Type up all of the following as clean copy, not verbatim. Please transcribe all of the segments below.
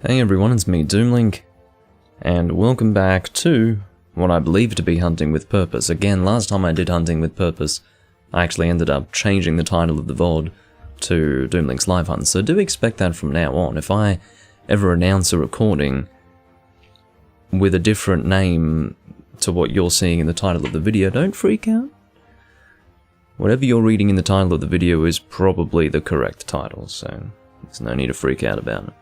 Hey everyone, it's me, Doomlink, and welcome back to what I believe to be Hunting with Purpose. Again, last time I did Hunting with Purpose, I actually ended up changing the title of the VOD to Doomlink's Live Hunt, so do expect that from now on. If I ever announce a recording with a different name to what you're seeing in the title of the video, don't freak out. Whatever you're reading in the title of the video is probably the correct title, so there's no need to freak out about it.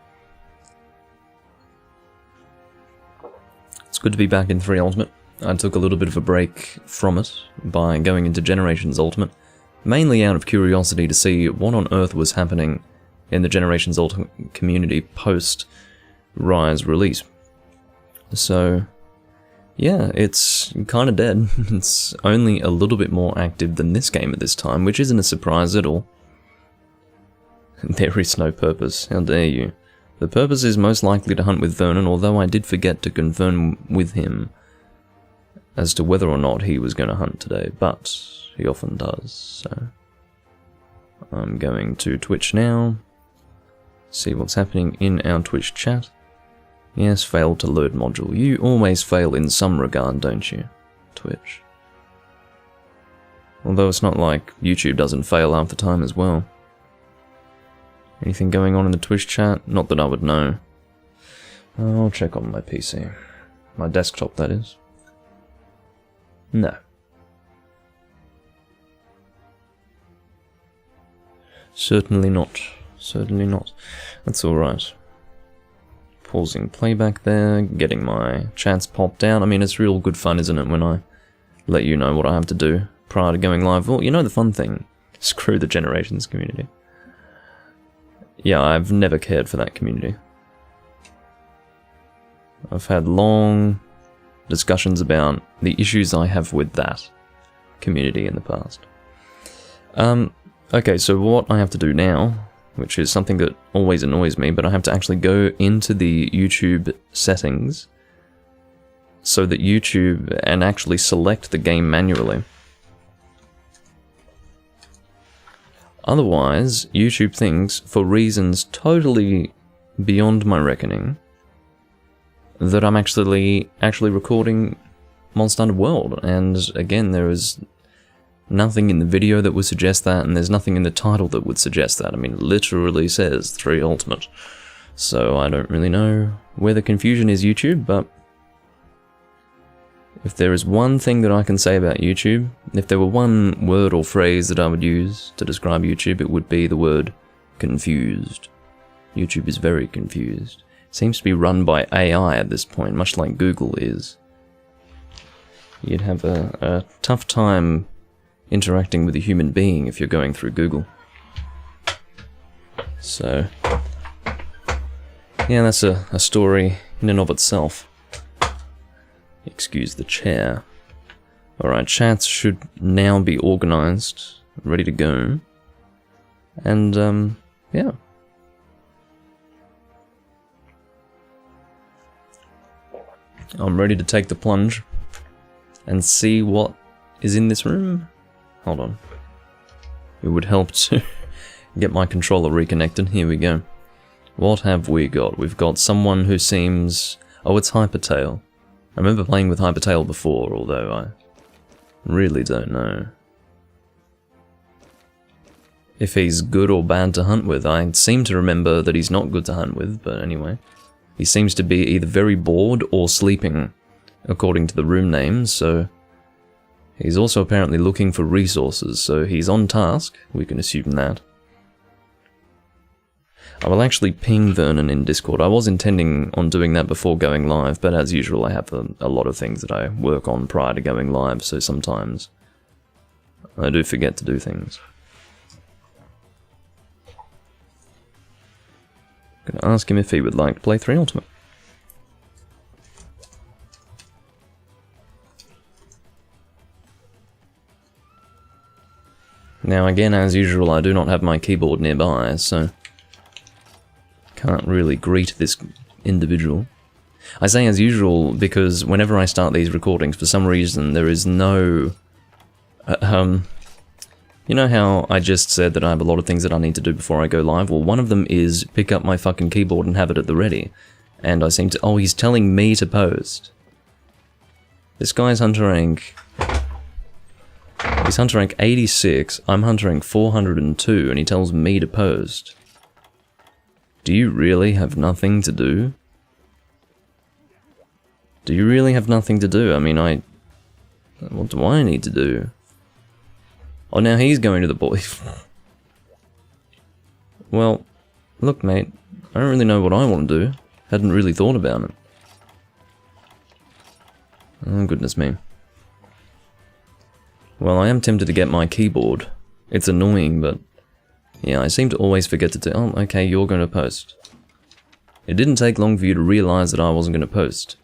It's good to be back in 3 Ultimate. I took a little bit of a break from it by going into Generations Ultimate, mainly out of curiosity to see what on earth was happening in the Generations Ultimate community post Rise release. So, yeah, it's kind of dead. It's only a little bit more active than this game at this time, which isn't a surprise at all. There is no purpose, how dare you. The purpose is most likely to hunt with Vernon, although I did forget to confirm with him as to whether or not he was going to hunt today, but he often does, so I'm going to Twitch now, see what's happening in our Twitch chat. Yes, failed to load module. You always fail in some regard, don't you, Twitch? Although it's not like YouTube doesn't fail half the time as well. Anything going on in the Twitch chat? Not that I would know. I'll check on my PC. My desktop, that is. No. Certainly not. Certainly not. That's alright. Pausing playback there, getting my chats popped out. I mean, it's real good fun, isn't it, when I let you know what I have to do prior to going live. Well, you know the fun thing. Screw the Generations community. Yeah, I've never cared for that community. I've had long discussions about the issues I have with that community in the past. Okay, so what I have to do now, which is something that always annoys me, but I have to actually go into the YouTube settings so that YouTube, and actually select the game manually. Otherwise, YouTube thinks, for reasons totally beyond my reckoning, that I'm actually recording Monster Hunter World, and again, there is nothing in the video that would suggest that, and there's nothing in the title that would suggest that. I mean, it literally says 3 Ultimate, so I don't really know where the confusion is, YouTube, but if there is one thing that I can say about YouTube, if there were one word or phrase that I would use to describe YouTube, it would be the word confused. YouTube is very confused. It seems to be run by AI at this point, much like Google is. You'd have a tough time interacting with a human being if you're going through Google. So, yeah, that's a story in and of itself. Excuse the chair. Alright, chats should now be organized, ready to go. And, yeah. I'm ready to take the plunge and see what is in this room. Hold on. It would help to get my controller reconnected. Here we go. What have we got? We've got someone who seems... Oh, it's Hypertail. I remember playing with Hypertail before, although I really don't know if he's good or bad to hunt with. I seem to remember that he's not good to hunt with, but anyway. He seems to be either very bored or sleeping, according to the room names, so he's also apparently looking for resources, so he's on task, we can assume that. I will actually ping Vernon in Discord. I was intending on doing that before going live, but as usual I have a lot of things that I work on prior to going live, so sometimes I do forget to do things. I'm gonna ask him if he would like to play 3 Ultimate. Now again, as usual, I do not have my keyboard nearby, so can't really greet this individual. I say as usual because whenever I start these recordings, for some reason there is no You know how I just said that I have a lot of things that I need to do before I go live? Well, one of them is pick up my fucking keyboard and have it at the ready. And I seem to... Oh, he's telling me to post. This guy's hunter rank... He's hunter rank 86, I'm hunter rank 402, and he tells me to post. Do you really have nothing to do? Do you really have nothing to do? I mean, what do I need to do? Oh, now he's going to the boy. Well, look, mate, I don't really know what I want to do. Hadn't really thought about it. Oh, goodness me. Well, I am tempted to get my keyboard. It's annoying, but... Yeah, I seem to always forget to do... Oh, okay, you're going to post. It didn't take long for you to realize that I wasn't going to post.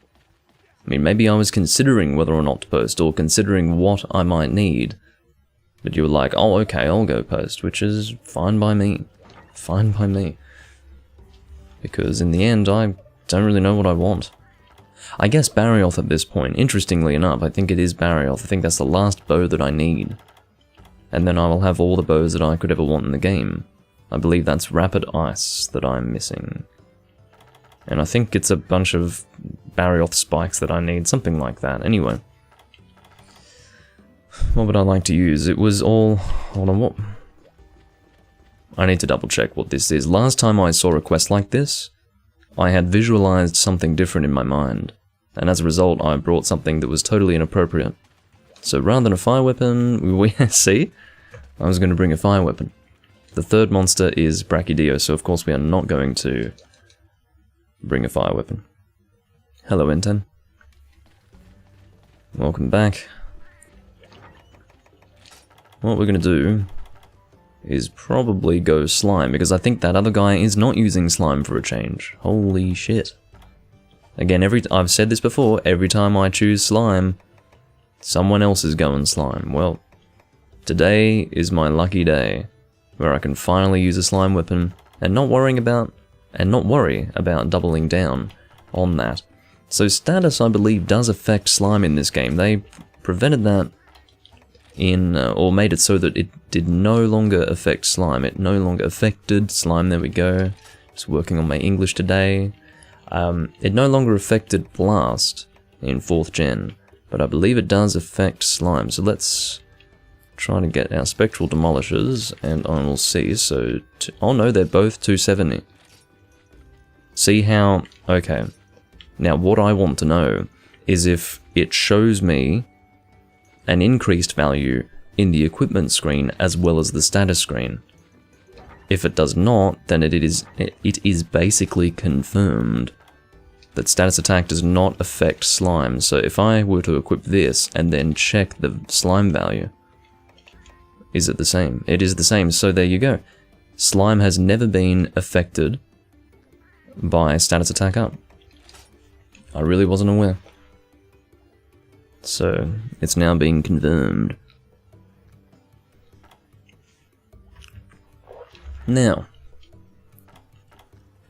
I mean, maybe I was considering whether or not to post, or considering what I might need. But you were like, oh, okay, I'll go post, which is fine by me. Fine by me. Because in the end, I don't really know what I want. I guess Barioth at this point, interestingly enough, I think it is Barioth. I think that's the last bow that I need. And then I will have all the bows that I could ever want in the game. I believe that's Rapid Ice that I'm missing. And I think it's a bunch of Barioth spikes that I need, something like that. Anyway. What would I like to use? It was all... Hold on, what? I need to double check what this is. Last time I saw a quest like this, I had visualized something different in my mind, and as a result I brought something that was totally inappropriate. So rather than a fire weapon, we see? I was going to bring a fire weapon. The third monster is Brachydio, so of course we are not going to bring a fire weapon. Hello, Enten. Welcome back. What we're going to do is probably go slime, because I think that other guy is not using slime for a change. Holy shit. Again, I've said this before, every time I choose slime, someone else is going slime. Well, today is my lucky day, where I can finally use a slime weapon, and not worry about doubling down on that. So status, I believe, does affect slime in this game. They prevented that in, or made it so that it did no longer affect slime. It no longer affected slime, there we go. Just working on my English today. It no longer affected Blast in 4th gen, but I believe it does affect slime. So let's try to get our Spectral Demolishers, and I will see. So, oh no, they're both 270. See how, okay. Now what I want to know is if it shows me an increased value in the equipment screen as well as the status screen. If it does not, then it is basically confirmed that status attack does not affect slime. So if I were to equip this and then check the slime value, is it the same? It is the same, so there you go. Slime has never been affected by status attack up. I really wasn't aware. So, it's now being confirmed. Now,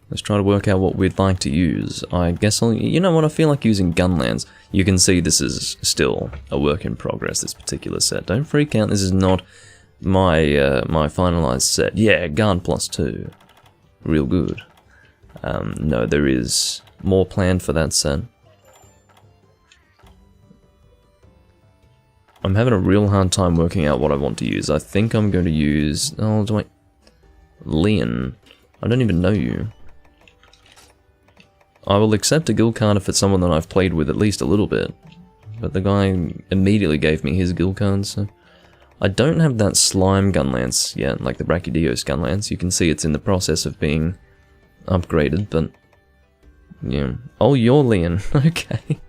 let's try to work out what we'd like to use. I guess you know what, I feel like using Gunlands. You can see this is still a work in progress, this particular set. Don't freak out, this is not my my finalized set. Yeah, Gun +2. Real good. No, there is more planned for that set. I'm having a real hard time working out what I want to use. I think I'm going to use... Oh, do I... Leon. I don't even know you. I will accept a guild card if it's someone that I've played with at least a little bit. But the guy immediately gave me his guild card, so... I don't have that slime gunlance yet, like the Brachydios gunlance. You can see it's in the process of being upgraded, but... Yeah. Oh, you're Leon. Okay.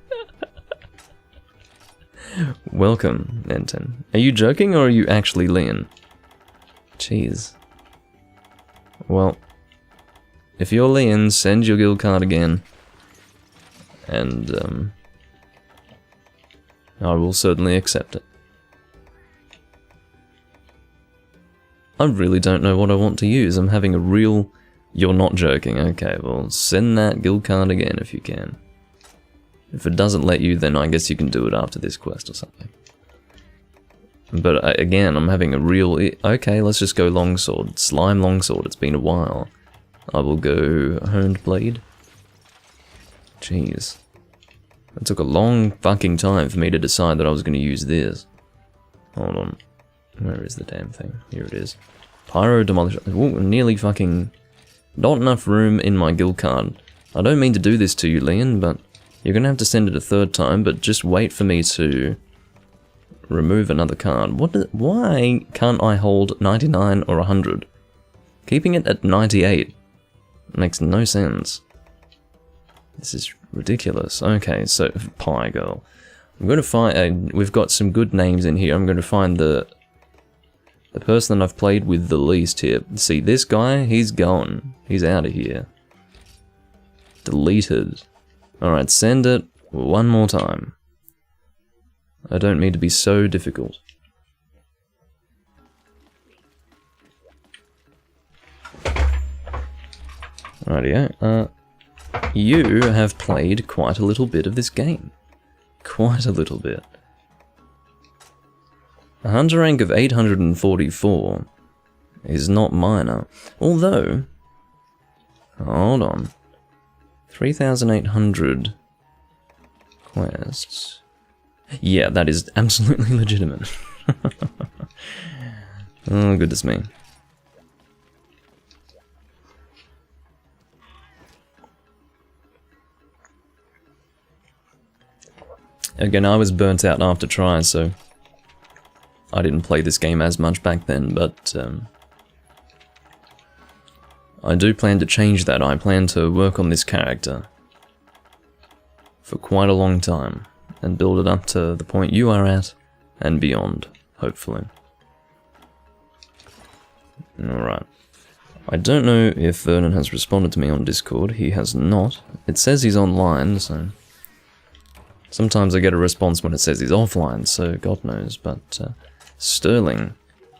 Welcome, Enten. Are you joking or are you actually Leon? Jeez. Well, if you're Leon, send your guild card again. And, I will certainly accept it. I really don't know what I want to use. I'm having a real... You're not joking. Okay, well, send that guild card again if you can. If it doesn't let you, then I guess you can do it after this quest or something. But again, I'm having a real... Okay, let's just go longsword. Slime longsword, it's been a while. I will go honed blade. Jeez. It took a long fucking time for me to decide that I was going to use this. Hold on. Where is the damn thing? Here it is. Pyro Demolish... Ooh, nearly fucking... Not enough room in my guild card. I don't mean to do this to you, Leon, but you're going to have to send it a third time, but just wait for me to remove another card. Why can't I hold 99 or 100? Keeping it at 98 makes no sense. This is ridiculous. Okay, so Pie Girl. I'm going to find... we've got some good names in here. I'm going to find the person that I've played with the least here. See, this guy, he's gone. He's out of here. Deleted. Alright, send it one more time. I don't mean to be so difficult. Rightio. You have played quite a little bit of this game. Quite a little bit. A hunter rank of 844 is not minor. Although... Hold on. 3,800 quests. Yeah, that is absolutely legitimate. Oh, goodness me. Again, I was burnt out after try, so I didn't play this game as much back then, but I do plan to change that. I plan to work on this character for quite a long time and build it up to the point you are at and beyond, hopefully. Alright. I don't know if Vernon has responded to me on Discord. He has not. It says he's online, so... Sometimes I get a response when it says he's offline, so God knows, but Sterling.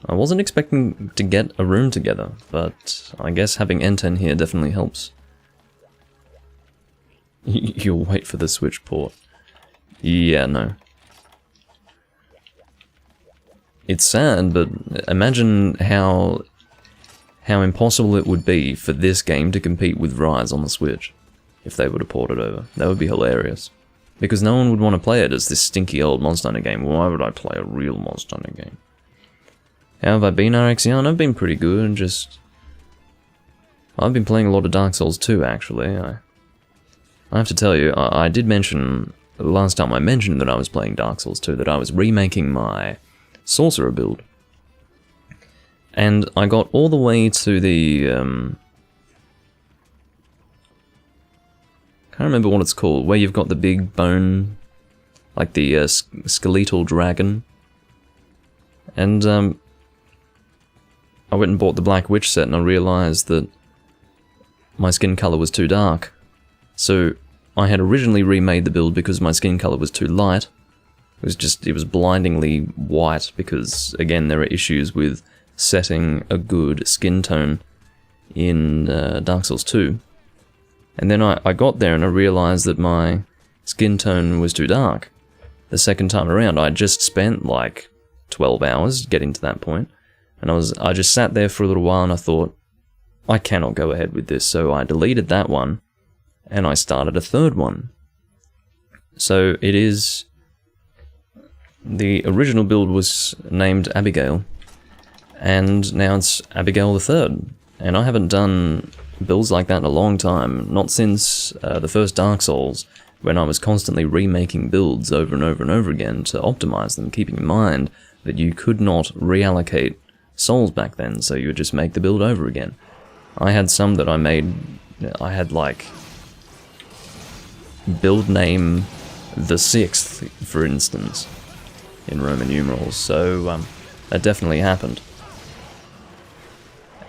I wasn't expecting to get a room together, but I guess having Enten here definitely helps. You'll wait for the Switch port. Yeah, no. It's sad, but imagine how impossible it would be for this game to compete with Rise on the Switch if they were to port it over. That would be hilarious. Because no one would want to play it as this stinky old Monster Hunter game. Why would I play a real Monster Hunter game? How have I been, RXion? I've been pretty good, and just... I've been playing a lot of Dark Souls 2, actually. I have to tell you, I did mention, last time I mentioned that I was playing Dark Souls 2, that I was remaking my Sorcerer build. And I got all the way to the... I can't remember what it's called, where you've got the big bone, like the skeletal dragon. And I went and bought the Black Witch set and I realised that my skin colour was too dark. So I had originally remade the build because my skin colour was too light. It was blindingly white because, again, there are issues with setting a good skin tone in Dark Souls 2. And then I got there and I realised that my skin tone was too dark. The second time around, I just spent like 12 hours getting to that point. And I just sat there for a little while and I thought, I cannot go ahead with this. So I deleted that one and I started a third one. So it is... The original build was named Abigail. And now it's Abigail the Third. And I haven't done builds like that in a long time, not since the first Dark Souls, when I was constantly remaking builds over and over and over again to optimize them, keeping in mind that you could not reallocate souls back then, so you would just make the build over again. I had some that I made, I had like build name the 6th, for instance, in Roman numerals, so that definitely happened.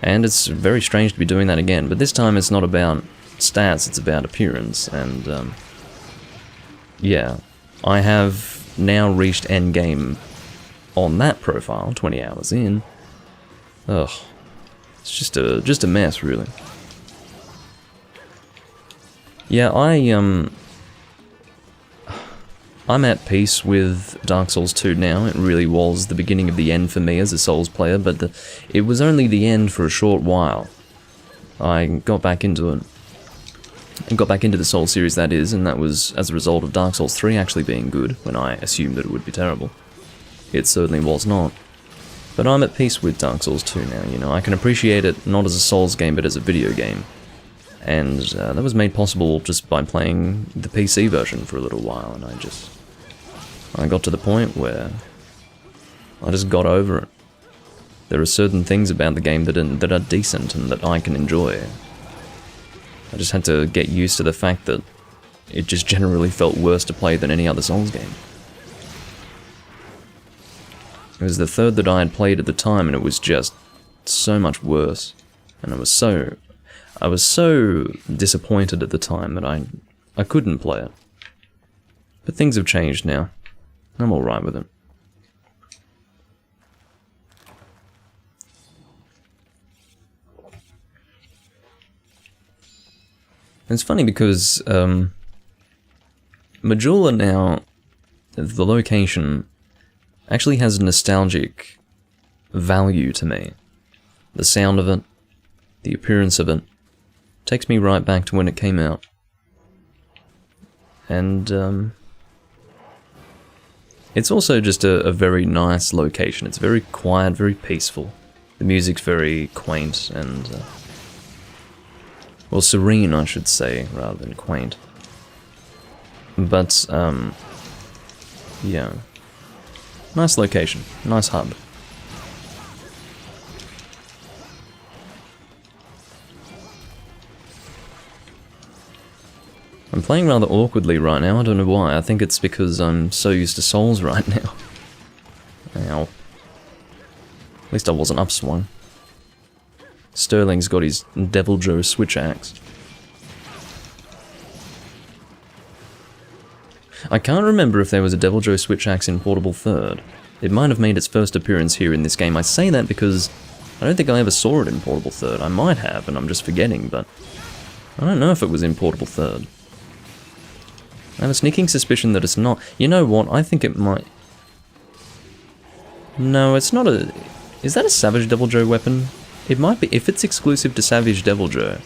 And it's very strange to be doing that again, but this time it's not about stats, it's about appearance, and yeah, I have now reached endgame on that profile, 20 hours in. Ugh, it's just a mess, really. I'm at peace with Dark Souls 2 now. It really was the beginning of the end for me as a Souls player, but it was only the end for a short while. I got back into it. And got back into the Souls series, that is, and that was as a result of Dark Souls 3 actually being good, when I assumed that it would be terrible. It certainly was not. But I'm at peace with Dark Souls 2 now, you know. I can appreciate it not as a Souls game, but as a video game. And that was made possible just by playing the PC version for a little while, and I got to the point where I just got over it. There are certain things about the game that are decent and that I can enjoy. I just had to get used to the fact that it just generally felt worse to play than any other Souls game. It was the third that I had played at the time, and it was just so much worse. And I was so disappointed at the time that I couldn't play it. But things have changed now. I'm alright with it. It's funny because Majula now, the location, actually has a nostalgic value to me. The sound of it, the appearance of it, takes me right back to when it came out. And it's also just a very nice location. It's very quiet, very peaceful. The music's very quaint and... well, serene, I should say, rather than quaint. But, yeah. Nice location. Nice hub. I'm playing rather awkwardly right now, I don't know why. I think it's because I'm so used to Souls right now. Ow. At least I wasn't upswung. Sterling's got his Devil Joe switch axe. I can't remember if there was a Devil Joe switch axe in Portable Third. It might have made its first appearance here in this game. I say that because I don't think I ever saw it in Portable Third. I might have, and I'm just forgetting, but I don't know if it was in Portable Third. I have a sneaking suspicion that it's not. You know what? I think it might... No, it's not a... Is that a Savage Devil Joe weapon? It might be, if it's exclusive to Savage Devil Joe,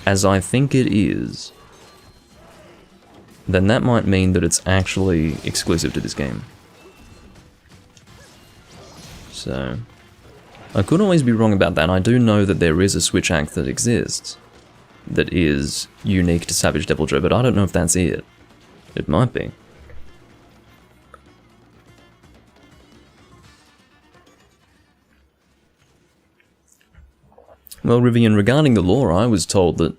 as I think it is, then that might mean that it's actually exclusive to this game. So, I could always be wrong about that. I do know that there is a switch axe that exists that is unique to Savage Devil Joe, but I don't know if that's it. It might be. Well, Rivian, regarding the lore, I was told that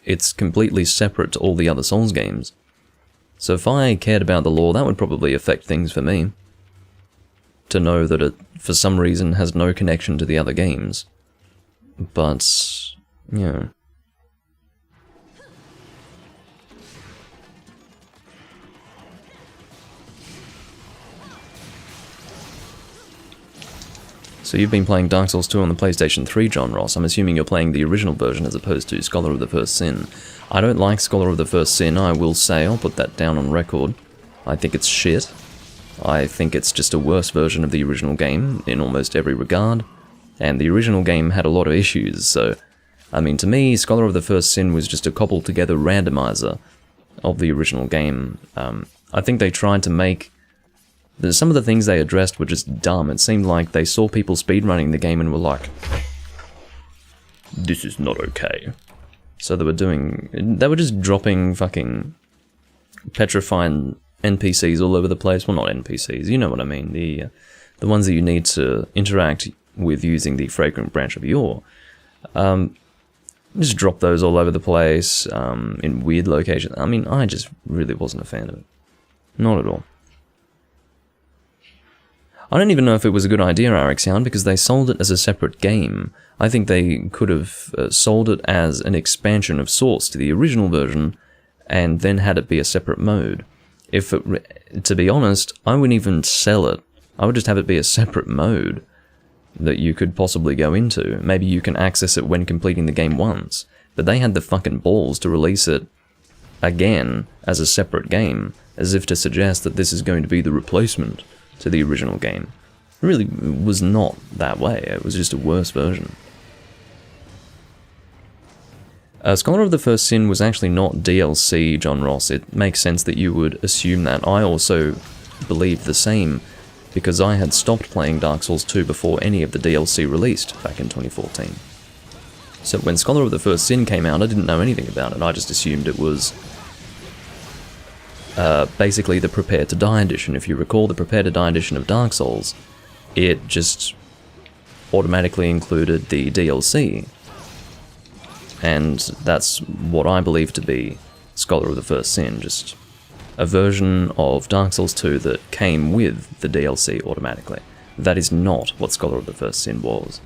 it's completely separate to all the other Souls games. So if I cared about the lore, that would probably affect things for me. To know that it, for some reason, has no connection to the other games. But, yeah. So you've been playing Dark Souls 2 on the PlayStation 3, John Ross. I'm assuming you're playing the original version as opposed to Scholar of the First Sin. I don't like Scholar of the First Sin, I will say. I'll put that down on record. I think it's shit. I think it's just a worse version of the original game in almost every regard. And the original game had a lot of issues, so... I mean, to me, Scholar of the First Sin was just a cobbled-together randomizer of the original game. I think they tried to make... Some of the things they addressed were just dumb. It seemed like they saw people speedrunning the game and were like, this is not okay. So they were just dropping fucking petrifying NPCs all over the place. Well, not NPCs, you know what I mean. The ones that you need to interact with using the Fragrant Branch of Yore. Just drop those all over the place, in weird locations. I mean, I just really wasn't a fan of it. Not at all. I don't even know if it was a good idea, Arexian, because they sold it as a separate game. I think they could have sold it as an expansion of sorts to the original version, and then had it be a separate mode. To be honest, I wouldn't even sell it. I would just have it be a separate mode that you could possibly go into. Maybe you can access it when completing the game once. But they had the fucking balls to release it again as a separate game, as if to suggest that this is going to be the replacement to the original game. It really was not that way, it was just a worse version. Scholar of the First Sin was actually not DLC, John Ross. It makes sense that you would assume that. I also believed the same, because I had stopped playing Dark Souls 2 before any of the DLC released back in 2014. So when Scholar of the First Sin came out, I didn't know anything about it. I just assumed it was basically the Prepare to Die edition. If you recall the Prepare to Die edition of Dark Souls, it just automatically included the DLC. And that's what I believe to be Scholar of the First Sin, just a version of Dark Souls 2 that came with the DLC automatically. That is not what Scholar of the First Sin was.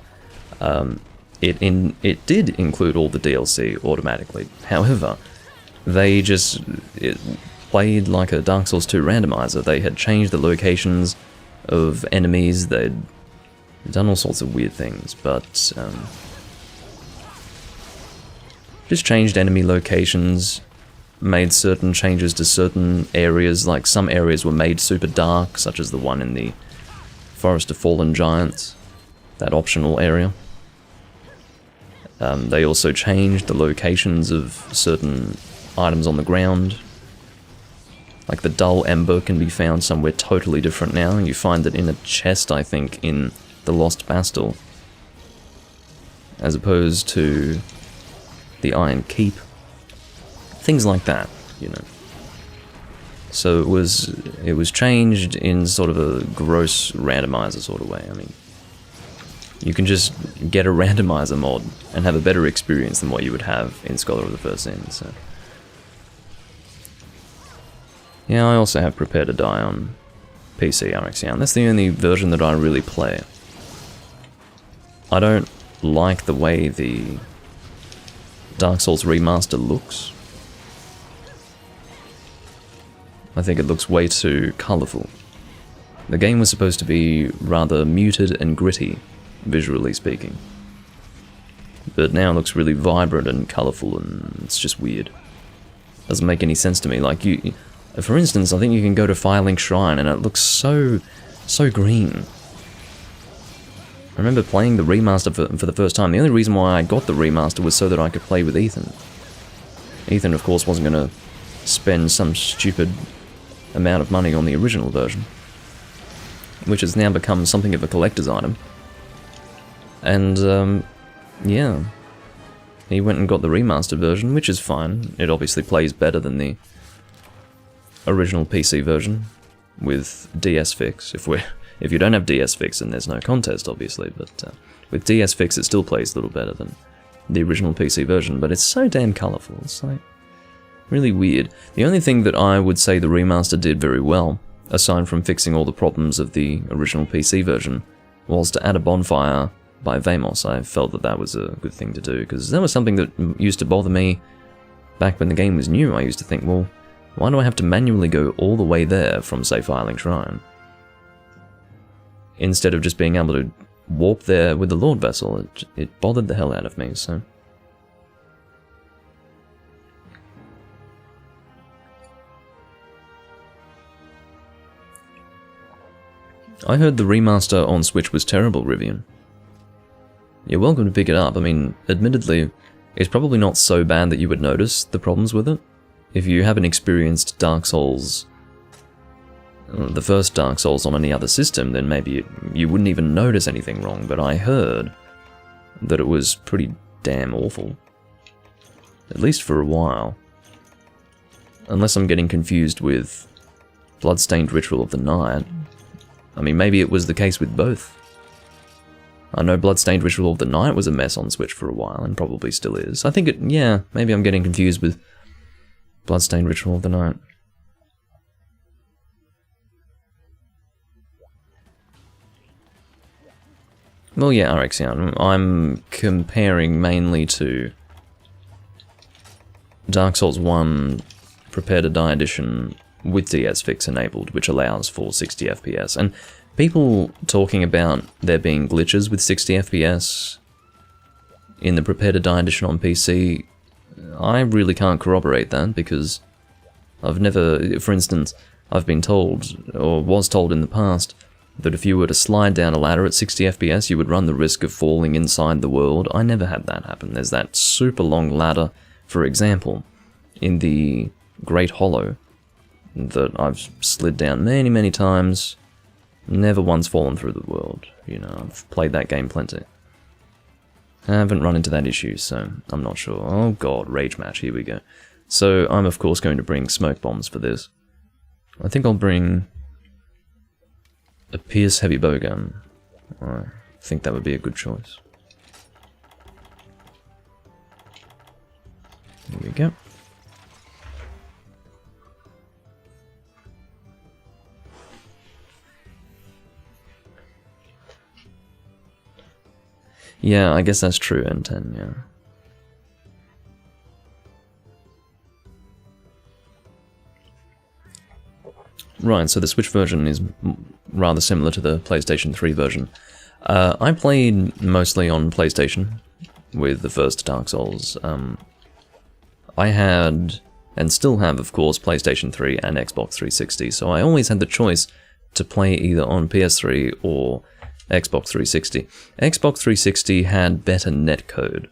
It did include all the DLC automatically. However, it played like a Dark Souls 2 randomizer. They had changed the locations of enemies, they'd done all sorts of weird things, but just changed enemy locations, made certain changes to certain areas, like some areas were made super dark, such as the one in the Forest of Fallen Giants, that optional area. They also changed the locations of certain items on the ground. Like the dull ember can be found somewhere totally different now. You find it in a chest, I think, in the Lost Bastille, as opposed to the Iron Keep. Things like that, you know. So it was changed in sort of a gross randomizer sort of way. I mean, you can just get a randomizer mod and have a better experience than what you would have in Scholar of the First Sin, so. Yeah, I also have Prepare to Die on PC RxYound. That's the only version that I really play. I don't like the way the Dark Souls remaster looks. I think it looks way too colourful. The game was supposed to be rather muted and gritty, visually speaking. But now it looks really vibrant and colourful, and it's just weird. Doesn't make any sense to me. Like, for instance, I think you can go to Firelink Shrine and it looks so green. I remember playing the remaster for the first time. The only reason why I got the remaster was so that I could play with Ethan. Ethan, of course, wasn't going to spend some stupid amount of money on the original version, which has now become something of a collector's item. And, yeah, he went and got the remastered version, which is fine. It obviously plays better than the original PC version with DS Fix. If you don't have DS Fix, then there's no contest, obviously, but with DS Fix it still plays a little better than the original PC version, but it's so damn colourful. It's like really weird. The only thing that I would say the remaster did very well, aside from fixing all the problems of the original PC version, was to add a bonfire by Vamos. I felt that that was a good thing to do, because that was something that used to bother me back when the game was new. I used to think, well, why do I have to manually go all the way there from, say, Firelink Shrine, instead of just being able to warp there with the Lord Vessel? It bothered the hell out of me, so. I heard the remaster on Switch was terrible, Rivian. You're welcome to pick it up. I mean, admittedly, it's probably not so bad that you would notice the problems with it. If you haven't experienced Dark Souls, the first Dark Souls on any other system, then maybe you wouldn't even notice anything wrong, but I heard that it was pretty damn awful. At least for a while. Unless I'm getting confused with Bloodstained Ritual of the Night. I mean, maybe it was the case with both. I know Bloodstained Ritual of the Night was a mess on Switch for a while, and probably still is. I think yeah, maybe I'm getting confused with Bloodstained Ritual of the Night. Well, yeah, RxYound. I'm comparing mainly to Dark Souls 1 Prepare to Die Edition with DS Fix enabled, which allows for 60 FPS. And people talking about there being glitches with 60 FPS in the Prepare to Die Edition on PC, I really can't corroborate that because I've never, for instance, I've been told, or was told in the past, that if you were to slide down a ladder at 60 FPS, you would run the risk of falling inside the world. I never had that happen. There's that super long ladder, for example, in the Great Hollow, that I've slid down many, many times, never once fallen through the world. You know, I've played that game plenty. I haven't run into that issue, so I'm not sure. Oh god, rage match, here we go. So I'm of course going to bring smoke bombs for this. I think I'll bring a Pierce heavy bowgun. I think that would be a good choice. There we go. Yeah, I guess that's true, N10, yeah. Right, so the Switch version is rather similar to the PlayStation 3 version. I played mostly on PlayStation with the first Dark Souls. I had, and still have of course, PlayStation 3 and Xbox 360, so I always had the choice to play either on PS3 or Xbox 360. Xbox 360 had better netcode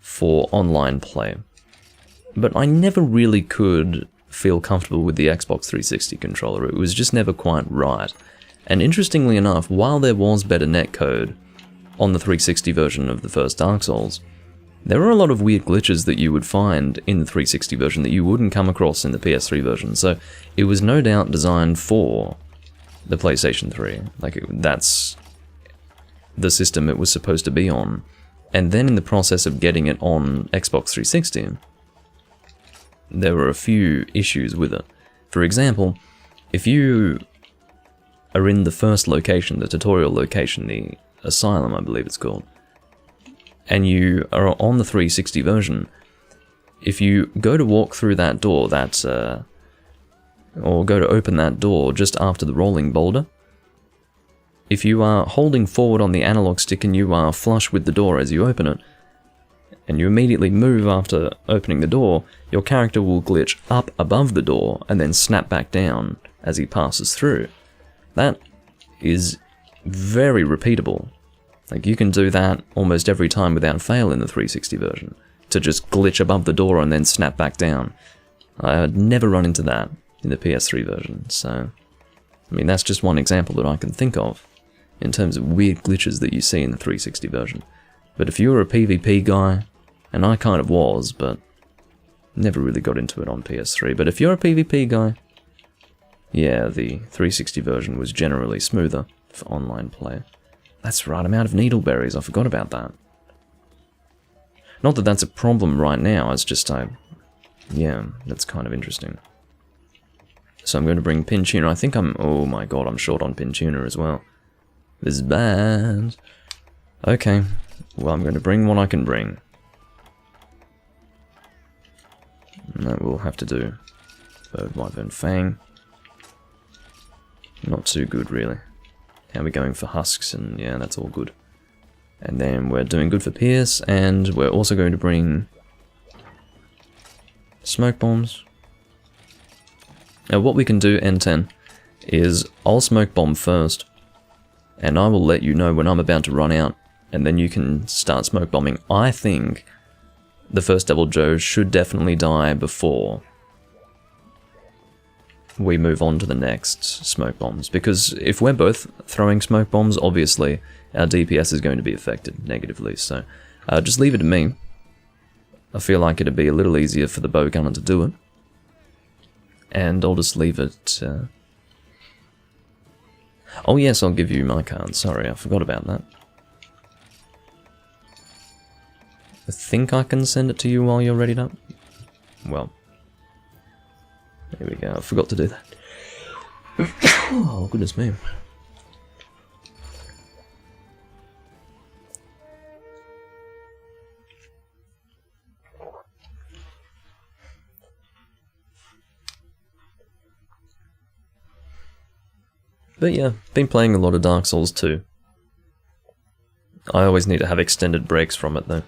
for online play, but I never really could feel comfortable with the Xbox 360 controller. It was just never quite right. And interestingly enough, while there was better netcode on the 360 version of the first Dark Souls, there were a lot of weird glitches that you would find in the 360 version that you wouldn't come across in the PS3 version. So it was no doubt designed for the PlayStation 3. Like, that's the system it was supposed to be on. And then in the process of getting it on Xbox 360, there were a few issues with it. For example, if you are in the first location, the tutorial location, the Asylum I believe it's called, and you are on the 360 version, if you go to walk through that door, or go to open that door just after the rolling boulder, if you are holding forward on the analog stick and you are flush with the door as you open it, and you immediately move after opening the door, your character will glitch up above the door and then snap back down as he passes through. That is very repeatable. Like, you can do that almost every time without fail in the 360 version, to just glitch above the door and then snap back down. I had never run into that in the PS3 version, so I mean, that's just one example that I can think of in terms of weird glitches that you see in the 360 version. But if you're a PvP guy, and I kind of was, but never really got into it on PS3, but if you're a PvP guy, yeah, the 360 version was generally smoother for online play. That's right, I'm out of needleberries, I forgot about that. Not that that's a problem right now, it's just yeah, that's kind of interesting. So I'm going to bring pin tuner. I think oh my god, I'm short on pin tuner as well. This is bad. Okay, well, I'm going to bring what I can bring. And that will have to do. Bird, Wyvern, Fang. Not too good, really. How are we going for husks? And yeah, that's all good. And then we're doing good for Pierce, and we're also going to bring smoke bombs. Now what we can do, N10, is I'll smoke bomb first, and I will let you know when I'm about to run out, and then you can start smoke bombing. I think the first Devil Joe should definitely die before we move on to the next smoke bombs, because if we're both throwing smoke bombs, obviously our DPS is going to be affected negatively, so just leave it to me. I feel like it'd be a little easier for the bow gunner to do it, and I'll just leave it. Oh yes, I'll give you my card, sorry, I forgot about that. I think I can send it to you while you're readied up. Well, there we go, I forgot to do that. Oh, goodness me. But yeah, been playing a lot of Dark Souls 2. I always need to have extended breaks from it though.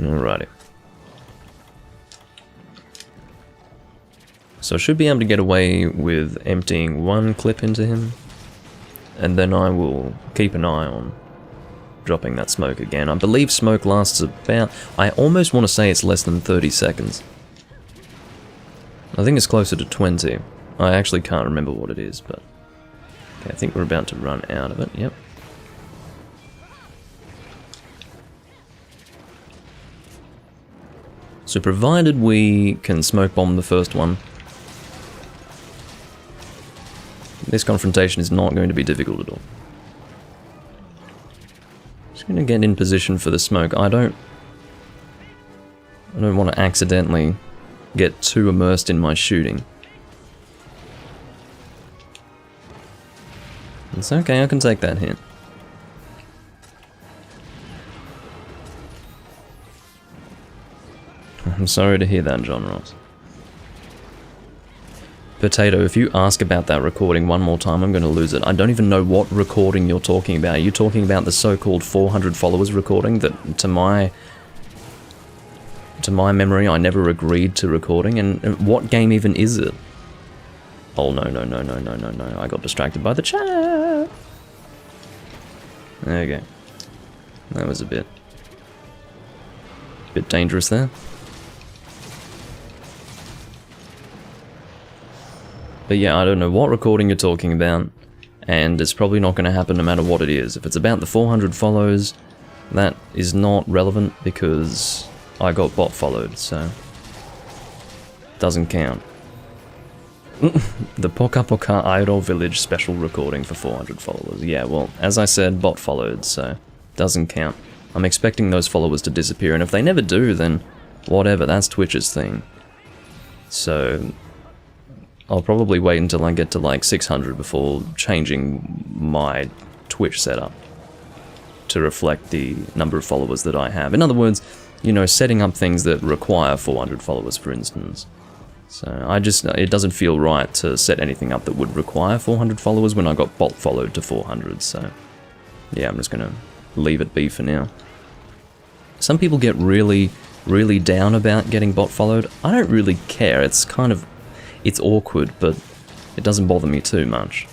Alrighty. So I should be able to get away with emptying one clip into him, and then I will keep an eye on dropping that smoke again. I believe smoke lasts about... I almost want to say it's less than 30 seconds. I think it's closer to 20. I actually can't remember what it is, but... Okay, I think we're about to run out of it, yep. So provided we can smoke bomb the first one, this confrontation is not going to be difficult at all. Just going to get in position for the smoke. I don't want to accidentally get too immersed in my shooting. It's okay, I can take that hit. I'm sorry to hear that, John Ross. Potato, if you ask about that recording one more time, I'm going to lose it. I don't even know what recording you're talking about. Are you talking about the so-called 400 followers recording that, to my memory, I never agreed to recording? And what game even is it? Oh, no. I got distracted by the chat. There you go. That was a bit dangerous there. But yeah, I don't know what recording you're talking about, and it's probably not going to happen no matter what it is. If it's about the 400 follows, that is not relevant because I got bot followed, so doesn't count. The Poka Poka Idol Village special recording for 400 followers. Yeah, well, as I said, bot followed, so doesn't count. I'm expecting those followers to disappear, and if they never do, then whatever, that's Twitch's thing. So I'll probably wait until I get to like 600 before changing my Twitch setup to reflect the number of followers that I have. In other words, you know, setting up things that require 400 followers, for instance. So it doesn't feel right to set anything up that would require 400 followers when I got bot followed to 400, so yeah, I'm just gonna leave it be for now. Some people get really down about getting bot followed. I don't really care. It's awkward, but it doesn't bother me too much.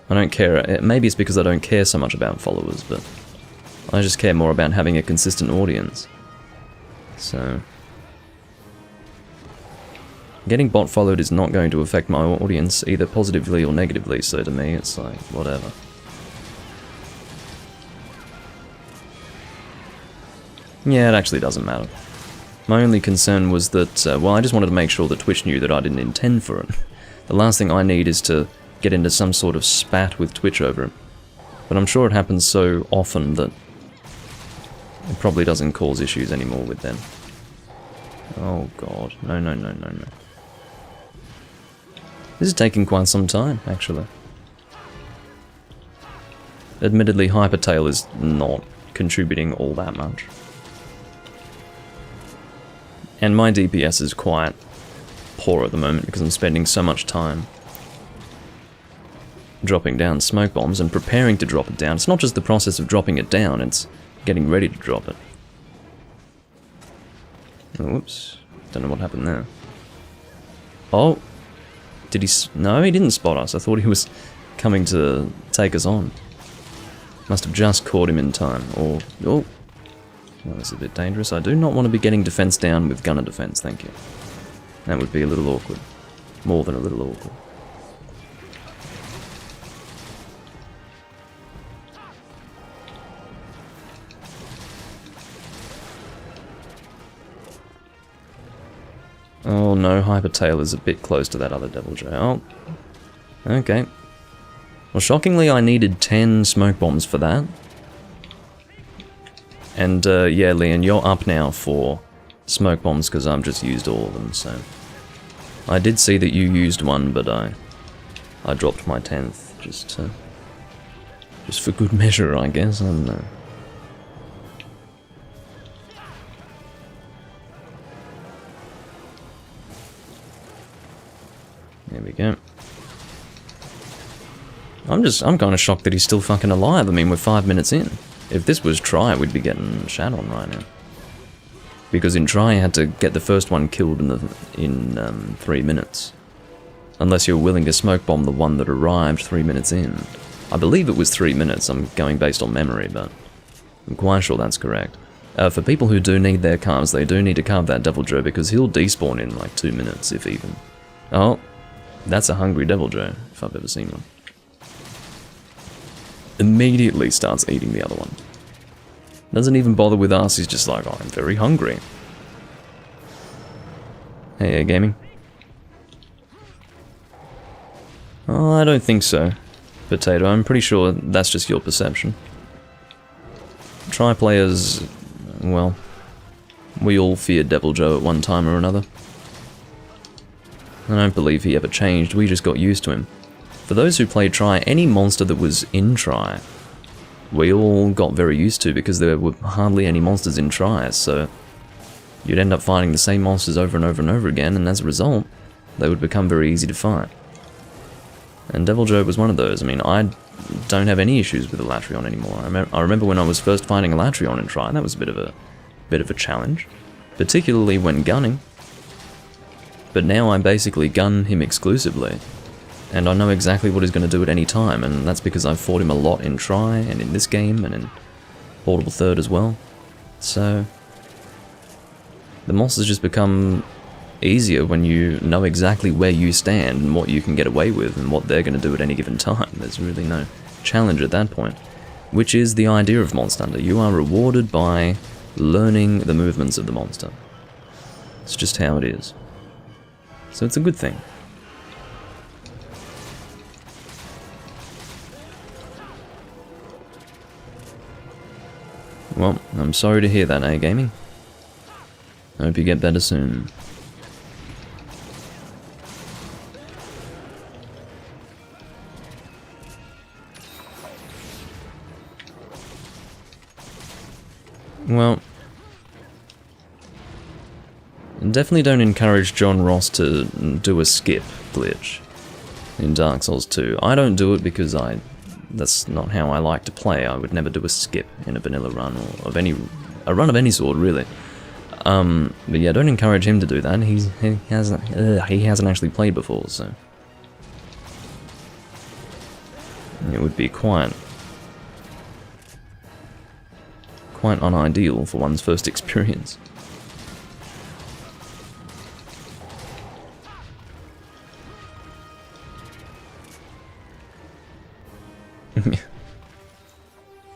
I don't care. Maybe it's because I don't care so much about followers, but I just care more about having a consistent audience. So getting bot followed is not going to affect my audience either positively or negatively, so to me it's like, whatever. Yeah, it actually doesn't matter. My only concern was that, well, I just wanted to make sure that Twitch knew that I didn't intend for it. The last thing I need is to get into some sort of spat with Twitch over it. But I'm sure it happens so often that it probably doesn't cause issues anymore with them. Oh god, no. This is taking quite some time, actually. Admittedly, Hypertail is not contributing all that much. And my DPS is quite poor at the moment because I'm spending so much time dropping down smoke bombs and preparing to drop it down. It's not just the process of dropping it down, it's getting ready to drop it. Oh, whoops. Don't know what happened there. Oh. Did he... No, he didn't spot us. I thought he was coming to take us on. Must have just caught him in time. Or... Oh. That was a bit dangerous. I do not want to be getting defense down with gunner defense, thank you. That would be a little awkward. More than a little awkward. Oh no, Hypertail is a bit close to that other Devil J. Oh. Okay. Well, shockingly I needed 10 smoke bombs for that. And yeah, Leon, you're up now for smoke bombs because I've just used all of them, so... I did see that you used one, but I dropped my 10th, just for good measure, I guess, I don't know. There we go. I'm kind of shocked that he's still fucking alive. I mean, we're 5 minutes in. If this was try, we'd be getting shat on right now. Because in Try I had to get the first one killed in 3 minutes. Unless you're willing to smoke bomb the one that arrived 3 minutes in. I believe it was 3 minutes, I'm going based on memory, but I'm quite sure that's correct. For people who do need their carves, they do need to carve that Devil Joe because he'll despawn in like 2 minutes, if even. Oh, that's a hungry Devil Joe, if I've ever seen one. Immediately starts eating the other one. Doesn't even bother with us, he's just like, oh, I'm very hungry. Hey, gaming. Oh, I don't think so, Potato. I'm pretty sure that's just your perception. Try players, well, we all feared Devil Joe at one time or another. I don't believe he ever changed, we just got used to him. For those who played Try, any monster that was in Try, we all got very used to because there were hardly any monsters in Try, so you'd end up fighting the same monsters over and over and over again, and as a result, they would become very easy to fight. And Devil Joe was one of those. I mean, I don't have any issues with Elatrion anymore. I remember when I was first fighting Elatrion in Try, that was a bit of a challenge, particularly when gunning. But now I basically gun him exclusively, and I know exactly what he's going to do at any time, and that's because I've fought him a lot in Try, and in this game, and in Portable Third as well. So the monsters just become easier when you know exactly where you stand and what you can get away with and what they're going to do at any given time. There's really no challenge at that point, which is the idea of Monster Hunter. You are rewarded by learning the movements of the monster. It's just how it is. So it's a good thing. Well, I'm sorry to hear that, eh, gaming? I hope you get better soon. Well, definitely don't encourage John Ross to do a skip glitch in Dark Souls 2. I don't do it because that's not how I like to play. I would never do a skip in a vanilla run or a run of any sort, really. But yeah, don't encourage him to do that. He hasn't actually played before, so it would be quite unideal for one's first experience.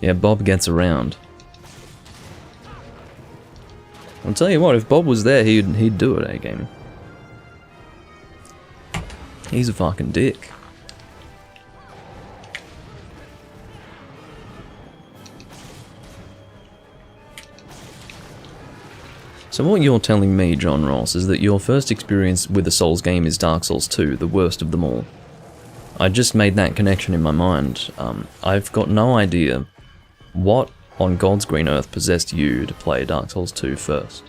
Yeah, Bob gets around. I'll tell you what, if Bob was there, he'd do it, eh, gaming? He's a fucking dick. So what you're telling me, John Ross, is that your first experience with a Souls game is Dark Souls 2, the worst of them all. I just made that connection in my mind. I've got no idea what on God's green earth possessed you to play Dark Souls 2 first.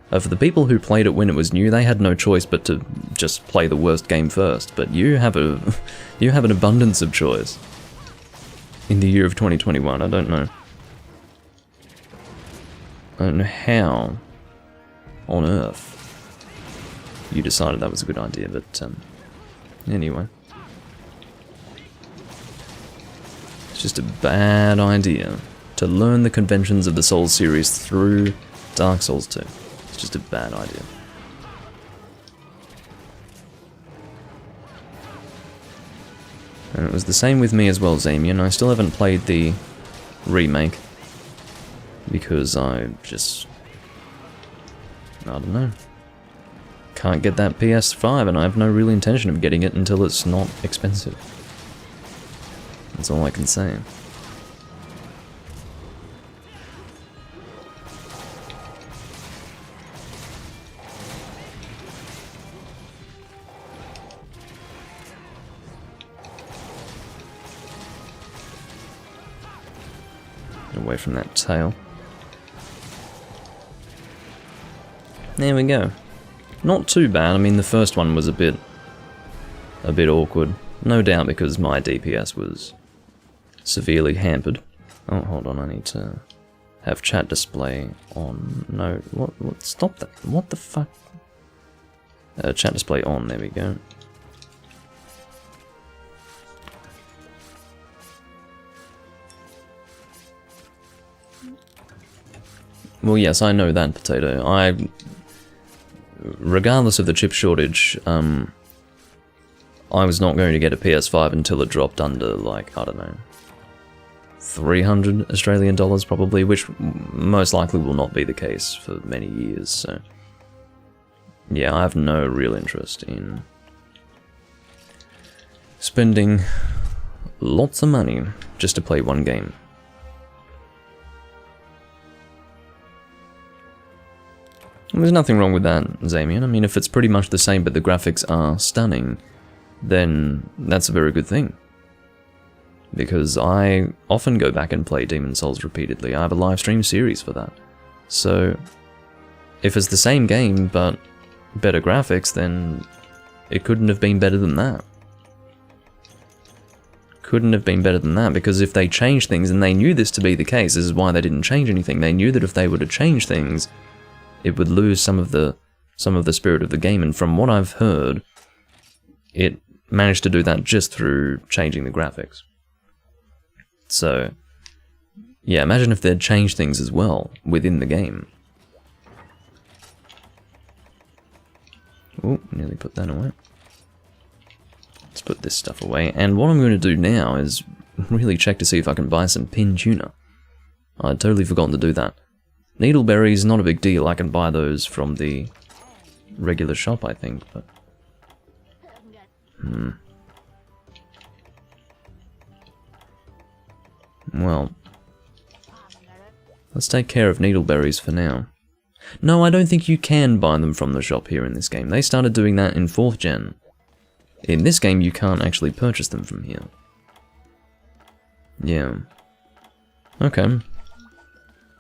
For the people who played it when it was new, they had no choice but to just play the worst game first, but you have an abundance of choice. In the year of 2021, I don't know how on earth you decided that was a good idea, but anyway. It's just a bad idea to learn the conventions of the Souls series through Dark Souls 2. It's just a bad idea. And it was the same with me as well, Zamian. I still haven't played the remake because I don't know. Can't get that PS5 and I have no real intention of getting it until it's not expensive. That's all I can say. Away from that tail. There we go. Not too bad. I mean, the first one was a bit awkward. No doubt because my DPS was severely hampered. Oh, hold on, I need to Have chat display on. No, what? Stop that. What the fuck? Chat display on, there we go. Well, yes, I know that, Potato. Regardless of the chip shortage, I was not going to get a PS5 until it dropped under, like, I don't know, 300 Australian dollars probably, which most likely will not be the case for many years, so... Yeah, I have no real interest in spending lots of money just to play one game. There's nothing wrong with that, Zamian. I mean, if it's pretty much the same but the graphics are stunning, then that's a very good thing. Because I often go back and play Demon's Souls repeatedly. I have a live stream series for that. So, if it's the same game but better graphics, then it couldn't have been better than that. Couldn't have been better than that, because if they changed things, and they knew this to be the case, this is why they didn't change anything, they knew that if they were to change things, it would lose some of the spirit of the game, and from what I've heard, it managed to do that just through changing the graphics. So, yeah, imagine if they'd changed things as well within the game. Oh, nearly put that away. Let's put this stuff away. And what I'm going to do now is really check to see if I can buy some pin tuna. I'd totally forgotten to do that. Needleberries, not a big deal. I can buy those from the regular shop, I think, but... Well, let's take care of needleberries for now. No, I don't think you can buy them from the shop here in this game. They started doing that in 4th gen. In this game, you can't actually purchase them from here. Yeah. Okay.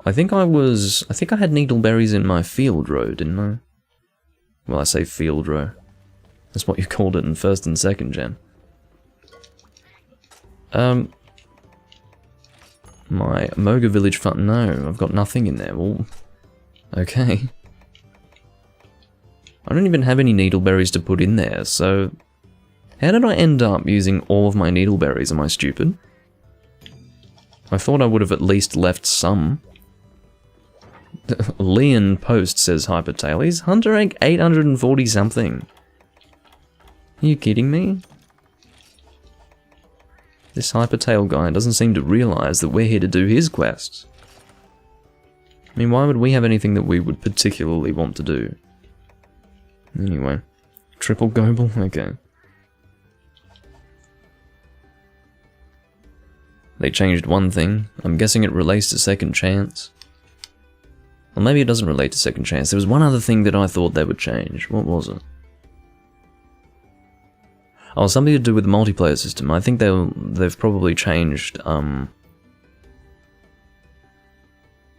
I think I had needleberries in my field row, didn't I? Well, I say field row. That's what you called it in 1st and 2nd gen. My Moga Village farm. No, I've got nothing in there. Well, okay. I don't even have any needleberries to put in there, so... How did I end up using all of my needleberries? Am I stupid? I thought I would have at least left some. Leon Post says Hypertail. He's Hunter rank 840 something. Are you kidding me? This Hypertail guy doesn't seem to realise that we're here to do his quests. I mean, why would we have anything that we would particularly want to do? Anyway. Triple Goble? Okay. They changed one thing. I'm guessing it relates to Second Chance. Or maybe it doesn't relate to Second Chance. There was one other thing that I thought they would change. What was it? Oh, something to do with the multiplayer system. I think they've probably changed,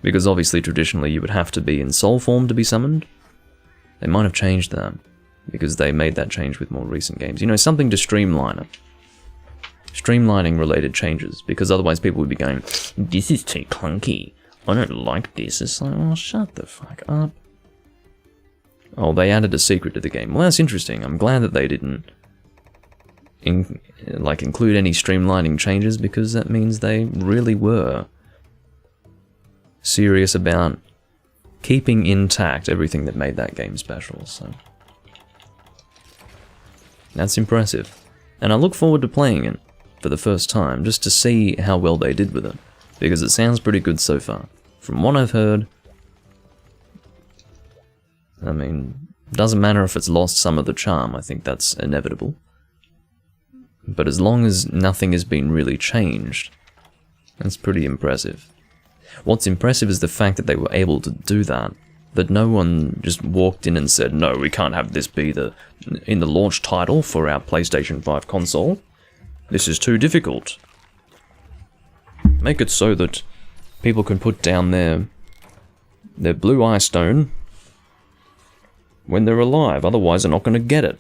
because obviously traditionally you would have to be in soul form to be summoned. They might have changed that, because they made that change with more recent games. You know, something to streamline it. Streamlining related changes, because otherwise people would be going, this is too clunky. I don't like this. It's like, oh, shut the fuck up. Oh, they added a secret to the game. Well, that's interesting. I'm glad that they didn't include any streamlining changes, because that means they really were serious about keeping intact everything that made that game special, so that's impressive. And I look forward to playing it for the first time, just to see how well they did with it, because it sounds pretty good so far. From what I've heard, I mean, doesn't matter if it's lost some of the charm, I think that's inevitable. But as long as nothing has been really changed, that's pretty impressive. What's impressive is the fact that they were able to do that. That no one just walked in and said, no, we can't have this be in the launch title for our PlayStation 5 console. This is too difficult. Make it so that people can put down their blue eye stone when they're alive, otherwise they're not going to get it.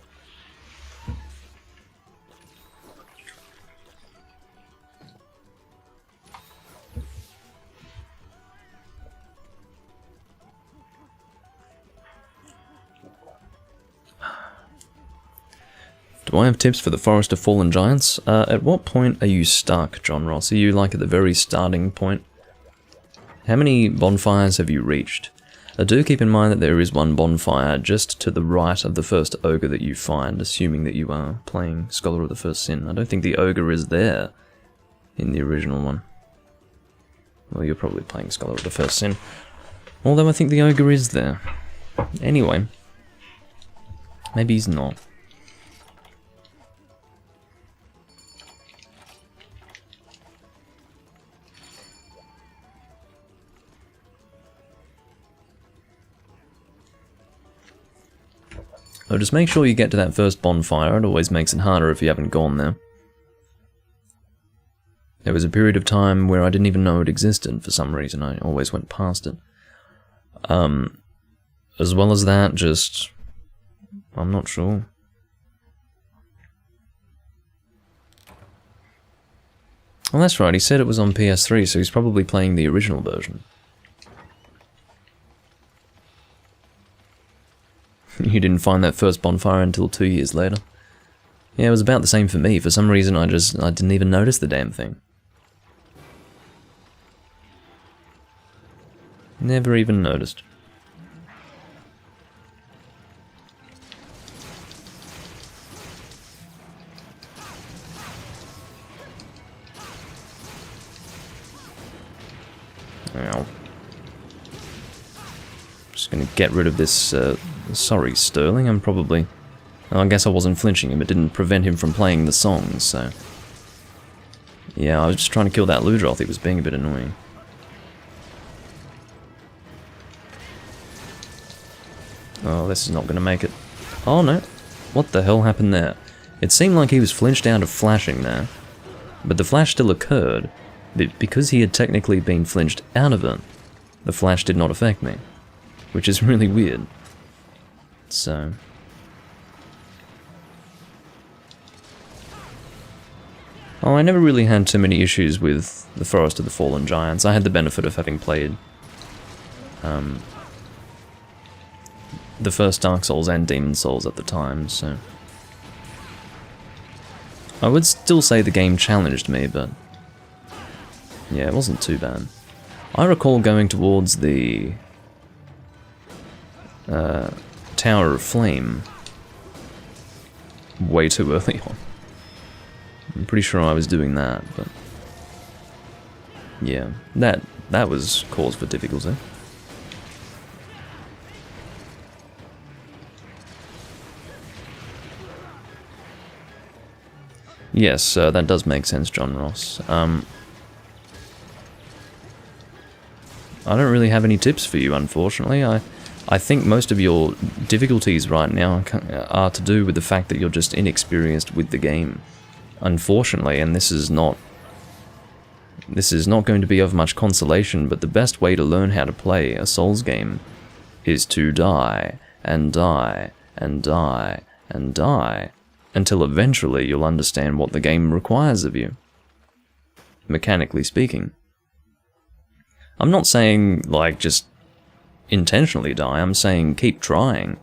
Do I have tips for the Forest of Fallen Giants? At what point are you stuck, John Ross? Are you like at the very starting point? How many bonfires have you reached? Do keep in mind that there is one bonfire just to the right of the first ogre that you find, assuming that you are playing Scholar of the First Sin. I don't think the ogre is there in the original one. Well, you're probably playing Scholar of the First Sin. Although I think the ogre is there. Anyway. Maybe he's not. So just make sure you get to that first bonfire. It always makes it harder if you haven't gone there. There was a period of time where I didn't even know it existed for some reason. I always went past it. As well as that, just... I'm not sure. Well, that's right, he said it was on PS3, so he's probably playing the original version. You didn't find that first bonfire until 2 years later. Yeah, it was about the same for me. For some reason, I didn't even notice the damn thing. Never even noticed. Ow. Just gonna get rid of this, sorry, Sterling, I'm probably... I guess I wasn't flinching him, it didn't prevent him from playing the songs, so... Yeah, I was just trying to kill that Ludroth, he was being a bit annoying. Oh, this is not gonna make it. Oh no, what the hell happened there? It seemed like he was flinched out of flashing there, but the flash still occurred. Because he had technically been flinched out of it, the flash did not affect me. Which is really weird. So... Oh, I never really had too many issues with the Forest of the Fallen Giants. I had the benefit of having played the first Dark Souls and Demon Souls at the time, so... I would still say the game challenged me, but... Yeah, it wasn't too bad. I recall going towards the... Tower of Flame way too early on. I'm pretty sure I was doing that, but... Yeah, that was cause for difficulty. Yes, that does make sense, John Ross. I don't really have any tips for you, unfortunately. I think most of your difficulties right now are to do with the fact that you're just inexperienced with the game. Unfortunately, and this is not going to be of much consolation, but the best way to learn how to play a Souls game is to die, and die, and die, and die, until eventually you'll understand what the game requires of you. Mechanically speaking. I'm not saying, like, just intentionally die, I'm saying keep trying.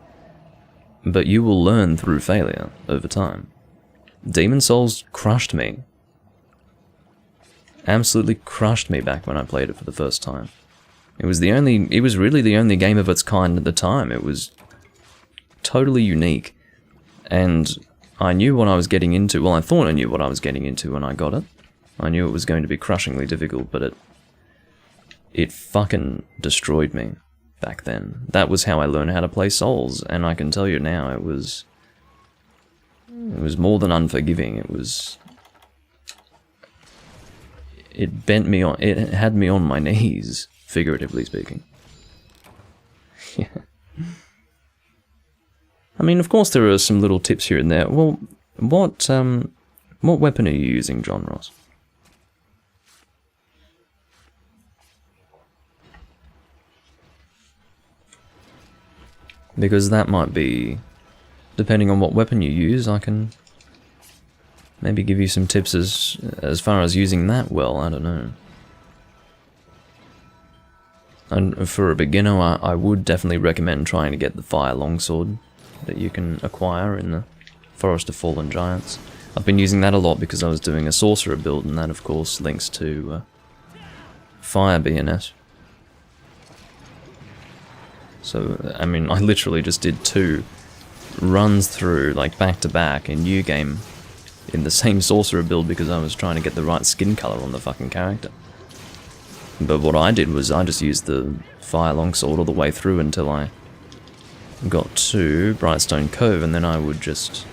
But you will learn through failure over time. Demon Souls crushed me. Absolutely crushed me back when I played it for the first time. It was really the only game of its kind at the time. It was totally unique. And I knew what I was getting into. Well, I thought I knew what I was getting into when I got it. I knew it was going to be crushingly difficult, but it fucking destroyed me back then. That was how I learned how to play Souls, and I can tell you now, it was more than unforgiving. It bent me on, it had me on my knees, figuratively speaking. Yeah. I mean, of course there are some little tips here and there. Well, what weapon are you using, John Ross? Because that might be, depending on what weapon you use, I can maybe give you some tips as far as using that well, I don't know. And for a beginner, I would definitely recommend trying to get the fire longsword that you can acquire in the Forest of Fallen Giants. I've been using that a lot because I was doing a sorcerer build, and that of course links to Fire BNS. So, I mean, I literally just did 2 runs through, like, back to back in New Game in the same sorcerer build because I was trying to get the right skin color on the fucking character. But what I did was I just used the Fire Longsword all the way through until I got to Brightstone Cove, and then I would just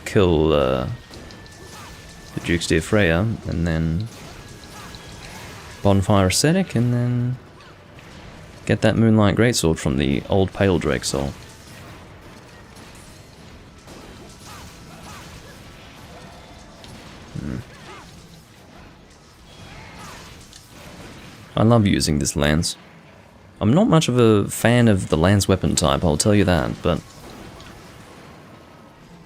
kill the Duke's Dear Freya, and then Bonfire Ascetic, and then get that Moonlight Greatsword from the old Pale Drake Soul. I love using this lance. I'm not much of a fan of the lance weapon type, I'll tell you that, but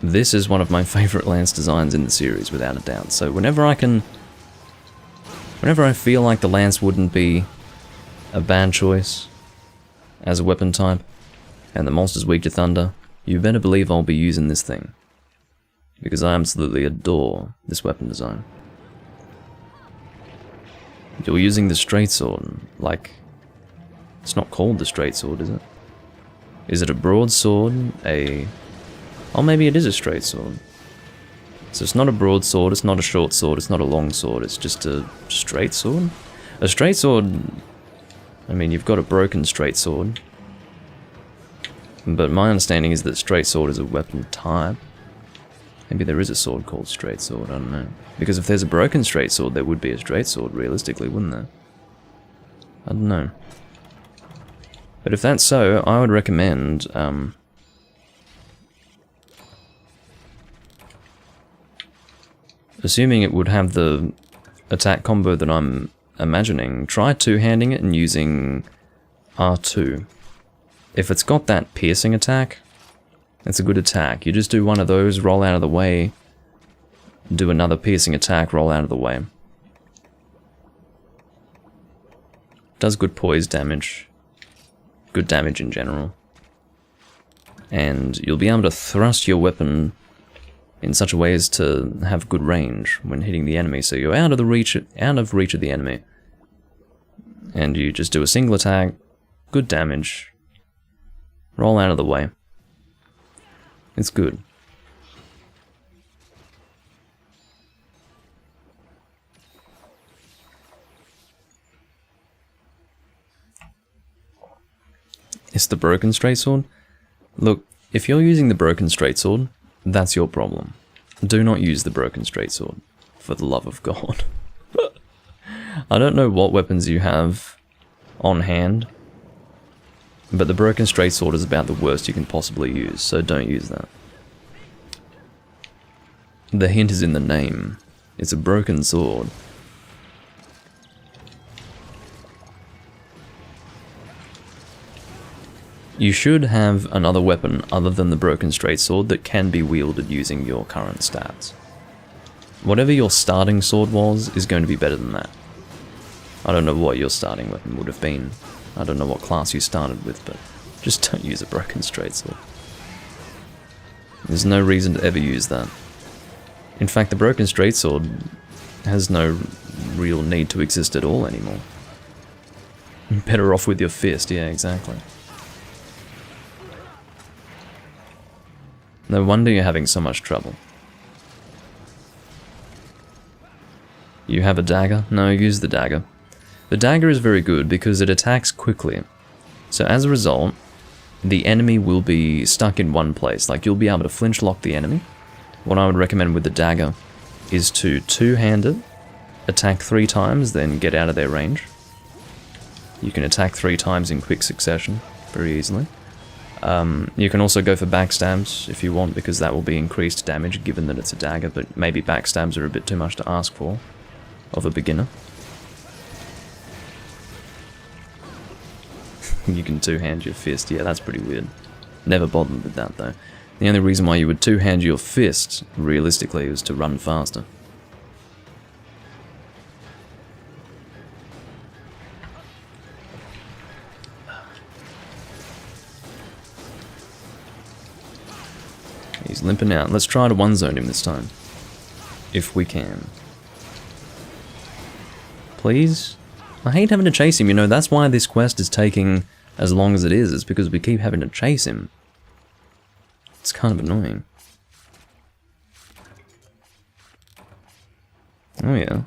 this is one of my favourite lance designs in the series, without a doubt. So whenever I feel like the lance wouldn't be a bad choice as a weapon type, and the monster's weak to thunder, you better believe I'll be using this thing. Because I absolutely adore this weapon design. You're using the straight sword, like, it's not called the straight sword, is it? Is it a broadsword, oh, maybe it is a straight sword. So it's not a broadsword, it's not a short sword, it's not a long sword, it's just a straight sword? A straight sword, I mean, you've got a broken straight sword. But my understanding is that straight sword is a weapon type. Maybe there is a sword called straight sword, I don't know. Because if there's a broken straight sword, there would be a straight sword, realistically, wouldn't there? I don't know. But if that's so, I would recommend, assuming it would have the attack combo that I'm imagining, try two-handing it and using R2. If it's got that piercing attack, it's a good attack. You just do one of those, roll out of the way, do another piercing attack, roll out of the way. Does good poise damage. Good damage in general. And you'll be able to thrust your weapon in such a way as to have good range when hitting the enemy, so you're out of reach of the enemy. And you just do a single attack, good damage, roll out of the way. It's good. It's the broken straight sword? Look, if you're using the broken straight sword, that's your problem. Do not use the broken straight sword, for the love of God. I don't know what weapons you have on hand, but the broken straight sword is about the worst you can possibly use, so don't use that. The hint is in the name. It's a broken sword. You should have another weapon other than the broken straight sword that can be wielded using your current stats. Whatever your starting sword was is going to be better than that. I don't know what your starting weapon would have been. I don't know what class you started with, but just don't use a broken straight sword. There's no reason to ever use that. In fact, the broken straight sword has no real need to exist at all anymore. Better off with your fist, yeah, exactly. No wonder you're having so much trouble. You have a dagger? No, use the dagger. The dagger is very good because it attacks quickly. So as a result, the enemy will be stuck in one place. Like, you'll be able to flinch lock the enemy. What I would recommend with the dagger is to two-hand it, attack 3 times, then get out of their range. You can attack 3 times in quick succession, very easily. You can also go for backstabs if you want, because that will be increased damage given that it's a dagger, but maybe backstabs are a bit too much to ask for of a beginner. You can two-hand your fist, yeah, that's pretty weird. Never bothered with that though. The only reason why you would two-hand your fist, realistically, is to run faster. He's limping out. Let's try to one-zone him this time. If we can. Please? I hate having to chase him, you know, that's why this quest is taking as long as it is because we keep having to chase him. It's kind of annoying. Oh yeah.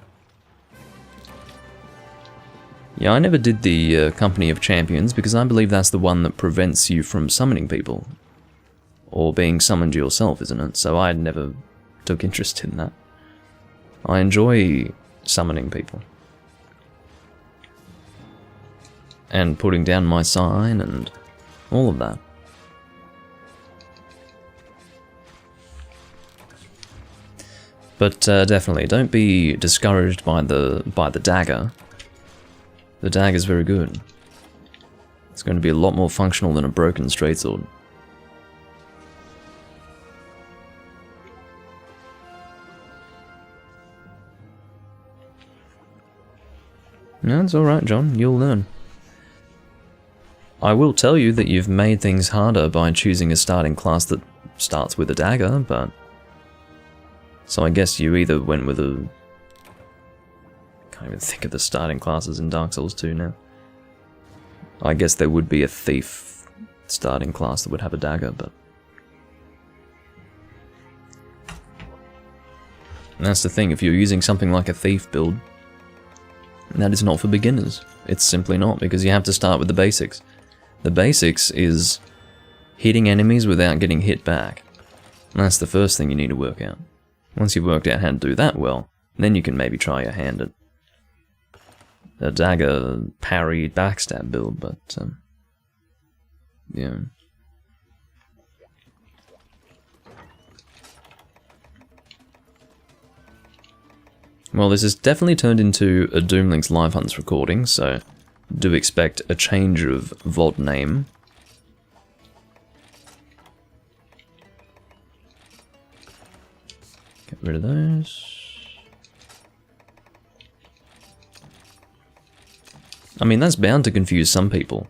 Yeah, I never did the Company of Champions because I believe that's the one that prevents you from summoning people. Or being summoned yourself, isn't it? So I never took interest in that. I enjoy summoning people. And putting down my sign and all of that. But definitely, don't be discouraged by the dagger. The dagger's very good. It's going to be a lot more functional than a broken straight-sword. No, it's alright, John. You'll learn. I will tell you that you've made things harder by choosing a starting class that starts with a dagger, but... So I guess you either went with a... Can't even think of the starting classes in Dark Souls 2 now. I guess there would be a thief starting class that would have a dagger, but... And that's the thing, if you're using something like a thief build, that is not for beginners. It's simply not, because you have to start with the basics. The basics is hitting enemies without getting hit back. And that's the first thing you need to work out. Once you've worked out how to do that well, then you can maybe try your hand at a dagger parry backstab build, but yeah. Well, this has definitely turned into a Doomlink's Live Hunts recording, so do expect a change of VOD name. Get rid of those. I mean, that's bound to confuse some people.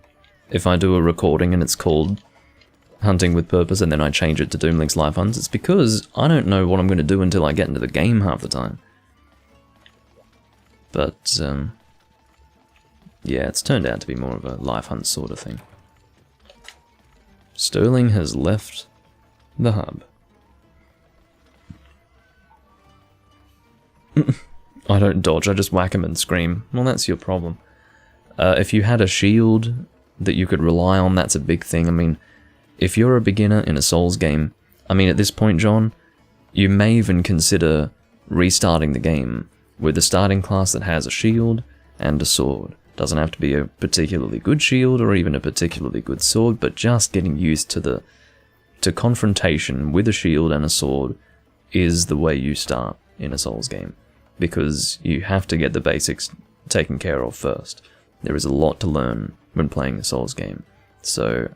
If I do a recording and it's called Hunting with Purpose and then I change it to Doomlink's Live Hunts, it's because I don't know what I'm going to do until I get into the game half the time. But, yeah, it's turned out to be more of a live hunt sort of thing. Sterling has left the hub. I don't dodge, I just whack him and scream. Well, that's your problem. If you had a shield that you could rely on, that's a big thing. I mean, if you're a beginner in a Souls game, I mean, at this point, John, you may even consider restarting the game with a starting class that has a shield and a sword. Doesn't have to be a particularly good shield or even a particularly good sword, but just getting used to confrontation with a shield and a sword is the way you start in a Souls game, because you have to get the basics taken care of first. There is a lot to learn when playing a Souls game, so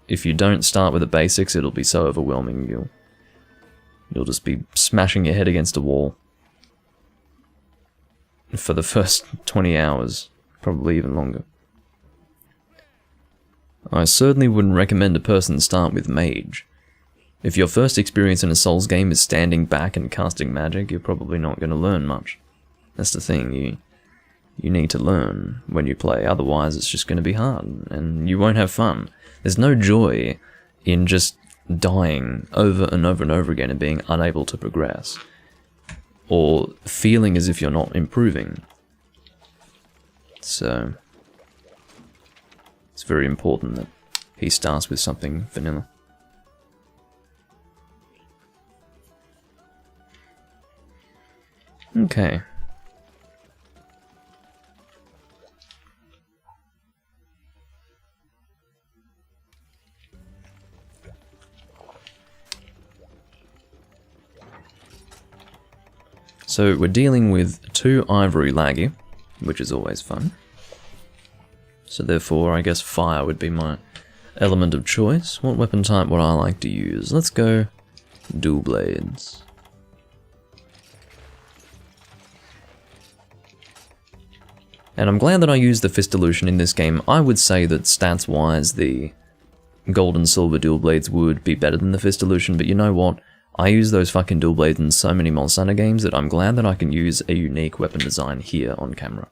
if you don't start with the basics, it'll be so overwhelming you'll just be smashing your head against a wall for the first 20 hours, probably even longer. I certainly wouldn't recommend a person start with Mage. If your first experience in a Souls game is standing back and casting magic, you're probably not going to learn much. That's the thing, you need to learn when you play, otherwise it's just going to be hard, and you won't have fun. There's no joy in just dying over and over and over again and being unable to progress, or feeling as if you're not improving. So, it's very important that he starts with something vanilla. Okay. So we're dealing with 2 ivory laggy, which is always fun. So therefore, I guess fire would be my element of choice. What weapon type would I like to use? Let's go dual blades. And I'm glad that I used the Fist Illusion in this game. I would say that stats-wise, the gold and silver dual blades would be better than the Fist Illusion, but you know what? I use those fucking dual blades in so many Monster Hunter games that I'm glad that I can use a unique weapon design here on camera.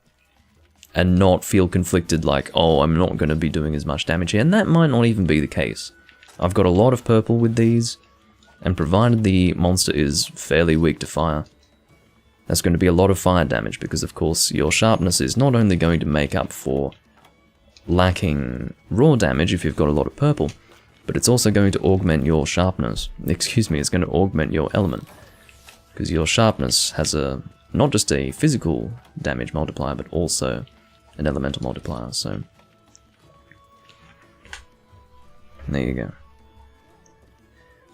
And not feel conflicted like, oh, I'm not going to be doing as much damage here, and that might not even be the case. I've got a lot of purple with these, and provided the monster is fairly weak to fire, that's going to be a lot of fire damage, because of course your sharpness is not only going to make up for lacking raw damage if you've got a lot of purple, but it's also going to augment your sharpness. Excuse me, it's going to augment your element, because your sharpness has a not just a physical damage multiplier, but also an elemental multiplier, so there you go.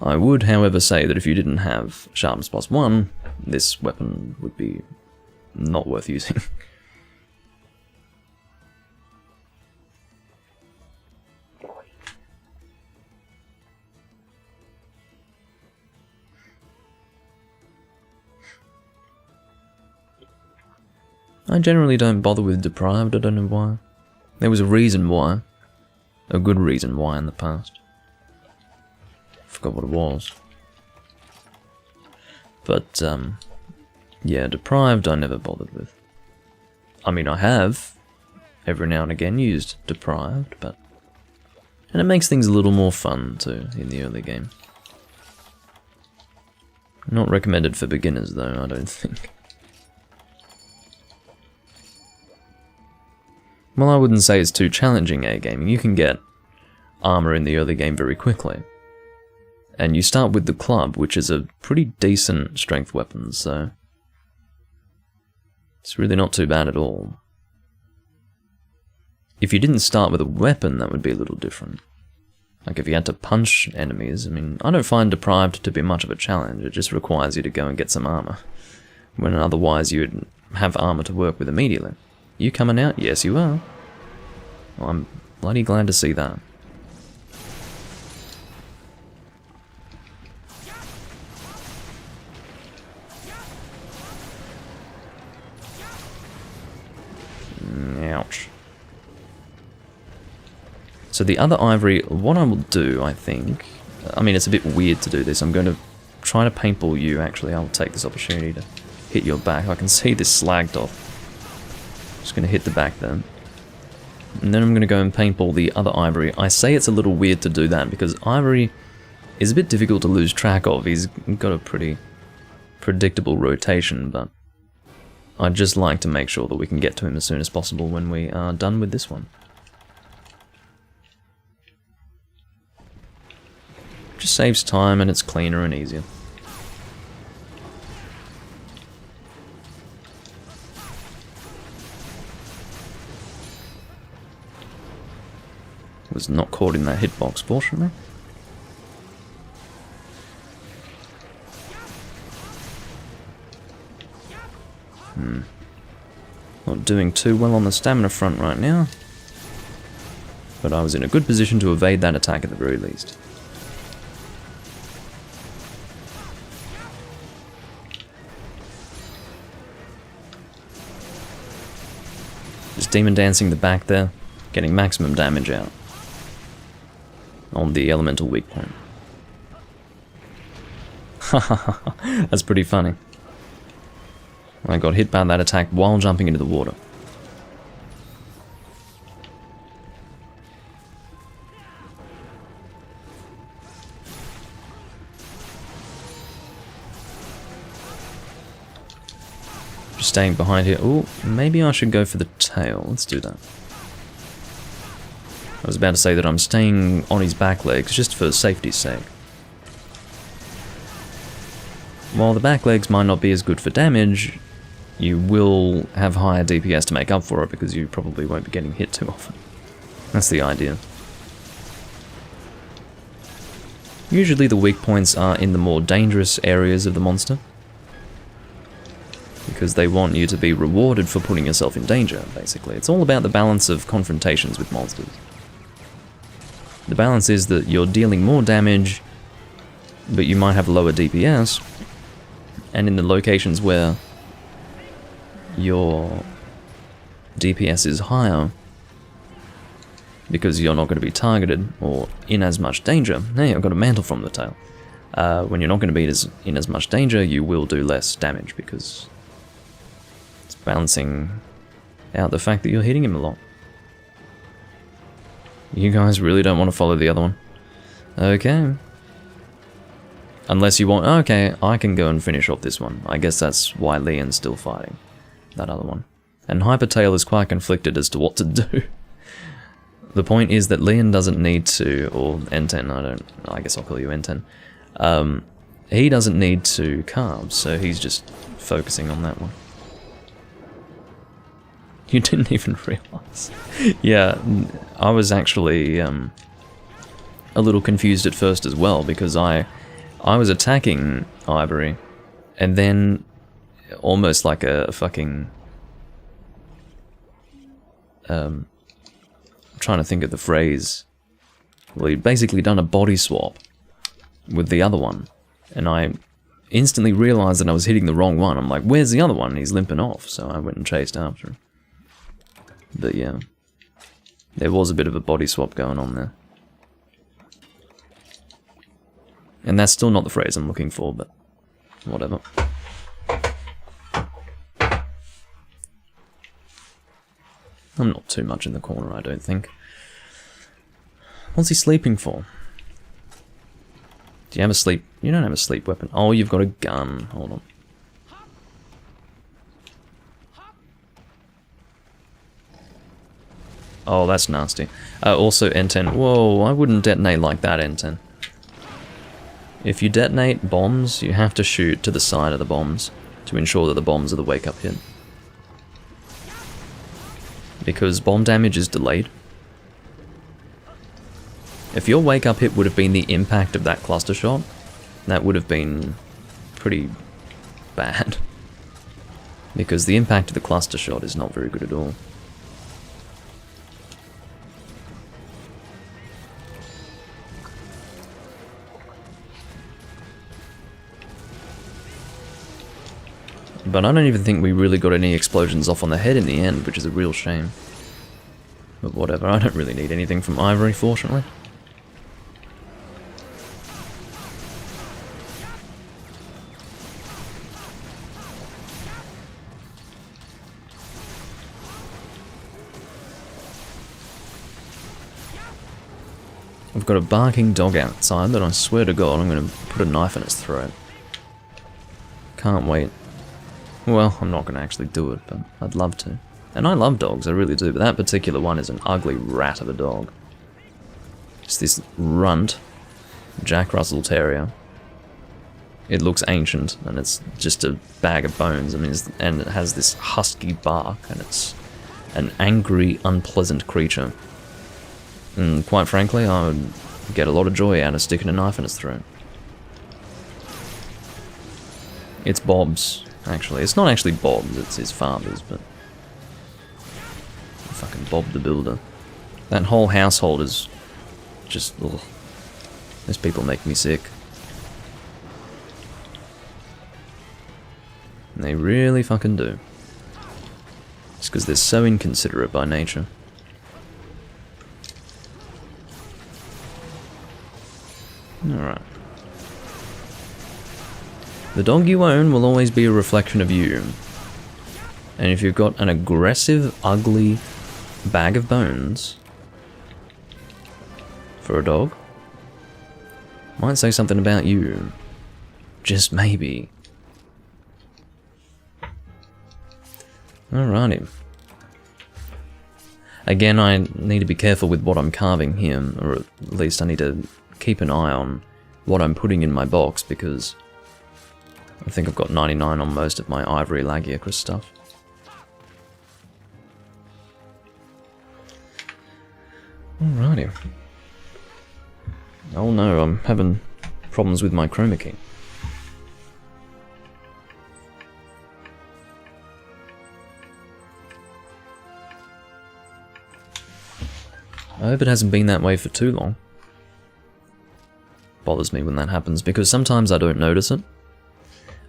I would, however, say that if you didn't have sharpness +1, this weapon would be not worth using. I generally don't bother with Deprived, I don't know why. There was a reason why. A good reason why in the past. Forgot what it was. But, yeah, Deprived I never bothered with. I mean, I have, every now and again, used Deprived, but... And it makes things a little more fun, too, in the early game. Not recommended for beginners, though, I don't think. Well, I wouldn't say it's too challenging A-gaming. You can get armor in the early game very quickly. And you start with the club, which is a pretty decent strength weapon, so... It's really not too bad at all. If you didn't start with a weapon, that would be a little different. Like if you had to punch enemies, I mean, I don't find Deprived to be much of a challenge, it just requires you to go and get some armor. When otherwise you'd have armor to work with immediately. You coming out? Yes, you are. Well, I'm bloody glad to see that. Ouch. So the other ivory, what I will do, I think... I mean, it's a bit weird to do this. I'm going to try to paintball you, actually. I'll take this opportunity to hit your back. I can see this slagged off. Just going to hit the back then. And then I'm going to go and paintball the other ivory. I say it's a little weird to do that because ivory is a bit difficult to lose track of. He's got a pretty predictable rotation, but I'd just like to make sure that we can get to him as soon as possible when we are done with this one. Just saves time and it's cleaner and easier. Was not caught in that hitbox, fortunately. Not doing too well on the stamina front right now. But I was in a good position to evade that attack at the very least. Just demon dancing the back there, getting maximum damage out on the elemental weak point. That's pretty funny. I got hit by that attack while jumping into the water. Just staying behind here. Oh, maybe I should go for the tail. Let's do that. I was about to say that I'm staying on his back legs just for safety's sake. While the back legs might not be as good for damage, you will have higher DPS to make up for it because you probably won't be getting hit too often. That's the idea. Usually the weak points are in the more dangerous areas of the monster, because they want you to be rewarded for putting yourself in danger, basically. It's all about the balance of confrontations with monsters. The balance is that you're dealing more damage, but you might have lower DPS, and in the locations where your DPS is higher, because you're not going to be targeted or in as much danger. Hey, I've got a mantle from the tail. When you're not going to be in as much danger, you will do less damage because it's balancing out the fact that you're hitting him a lot. You guys really don't want to follow the other one. Okay. Unless you want... Okay, I can go and finish off this one. I guess that's why Leon's still fighting that other one. And Hypertail is quite conflicted as to what to do. The point is that Leon doesn't need to... Or Enten, I guess I'll call you Enten. He doesn't need to carve, so he's just focusing on that one. You didn't even realize. Yeah, I was actually a little confused at first as well, because I was attacking Ivory, and then almost like a fucking... I'm trying to think of the phrase. Well, he'd basically done a body swap with the other one, and I instantly realized that I was hitting the wrong one. I'm like, where's the other one? And he's limping off, so I went and chased after him. But yeah, there was a bit of a body swap going on there. And that's still not the phrase I'm looking for, but whatever. I'm not too much in the corner, I don't think. What's he sleeping for? Do you have a sleep? You don't have a sleep weapon. Oh, you've got a gun. Hold on. Oh, that's nasty. Also, Enten. Whoa, I wouldn't detonate like that, Enten. If you detonate bombs, you have to shoot to the side of the bombs to ensure that the bombs are the wake-up hit. Because bomb damage is delayed. If your wake-up hit would have been the impact of that cluster shot, that would have been pretty bad. Because the impact of the cluster shot is not very good at all. But I don't even think we really got any explosions off on the head in the end, which is a real shame. But whatever, I don't really need anything from Ivory, fortunately. I've got a barking dog outside that I swear to God I'm going to put a knife in its throat. Can't wait. Well, I'm not going to actually do it, but I'd love to. And I love dogs, I really do, but that particular one is an ugly rat of a dog. It's this runt Jack Russell Terrier. It looks ancient, and it's just a bag of bones. I mean, and it has this husky bark, and it's an angry, unpleasant creature. And quite frankly, I would get a lot of joy out of sticking a knife in its throat. It's Bob's, actually. It's not actually Bob's, it's his father's, but... fucking Bob the Builder. That whole household is just... ugh. Those people make me sick. And they really fucking do. It's because they're so inconsiderate by nature. Alright. The dog you own will always be a reflection of you. And if you've got an aggressive, ugly bag of bones for a dog, might say something about you. Just maybe. Alrighty. Again, I need to be careful with what I'm carving here, or at least I need to keep an eye on what I'm putting in my box, because I think I've got 99 on most of my Ivory Lagiacrus stuff. Alrighty. Oh no, I'm having problems with my chroma key. I hope it hasn't been that way for too long. Bothers me when that happens, because sometimes I don't notice it.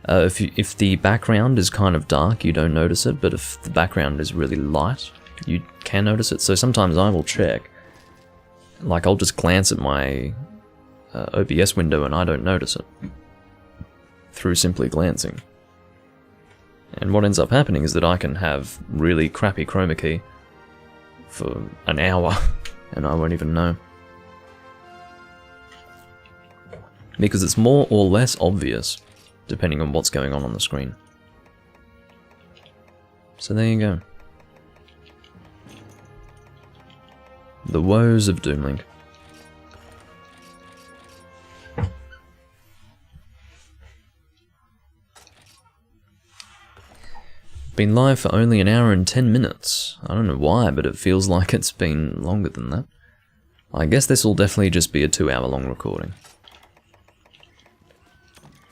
If the background is kind of dark, you don't notice it, but if the background is really light, you can notice it. So sometimes I will check, like, I'll just glance at my OBS window and I don't notice it. Through simply glancing. And what ends up happening is that I can have really crappy chroma key for an hour and I won't even know. Because it's more or less obvious depending on what's going on the screen. So there you go. The woes of Doomlink. Been live for only an hour and 10 minutes. I don't know why, but it feels like it's been longer than that. I guess this will definitely just be a 2-hour long recording.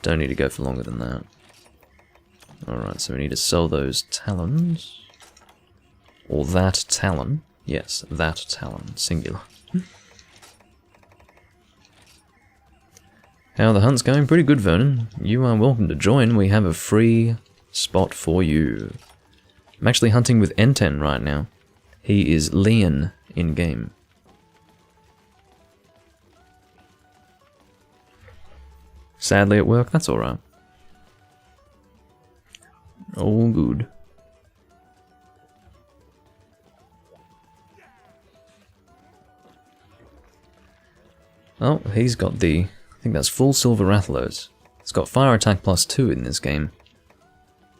Don't need to go for longer than that. Alright, so we need to sell those talons. Or that talon. Yes, that talon. Singular. How the hunt's going? Pretty good, Vernon. You are welcome to join. We have a free spot for you. I'm actually hunting with Enten right now. He is Leon in game. Sadly at work, that's alright. All good. Oh, he's got the... I think that's full silver Rathalos. It's got fire attack +2 in this game.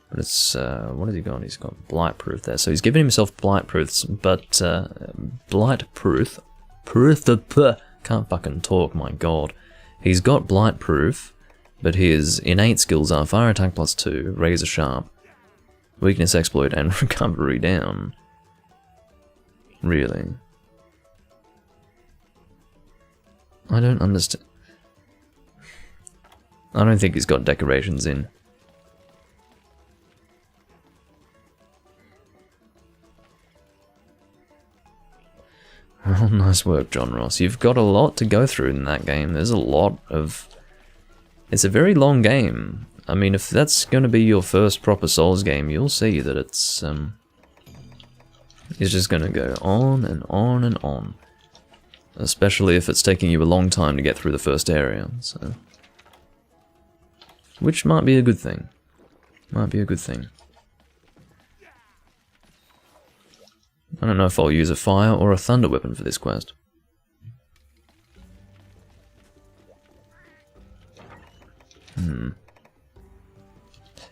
But it's, what has he got? He's got blight proof there. So he's given himself blight proofs, but, blight proof? Can't fucking talk, my god. He's got blight proof, but his innate skills are fire attack +2, razor sharp, weakness exploit, and recovery down. Really? I don't understand. I don't think he's got decorations in. Oh, nice work, John Ross. You've got a lot to go through in that game. There's a lot of... It's a very long game. I mean, if that's going to be your first proper Souls game, you'll see that it's just going to go on and on and on. Especially if it's taking you a long time to get through the first area, so... Which might be a good thing. Might be a good thing. I don't know if I'll use a fire or a thunder weapon for this quest. And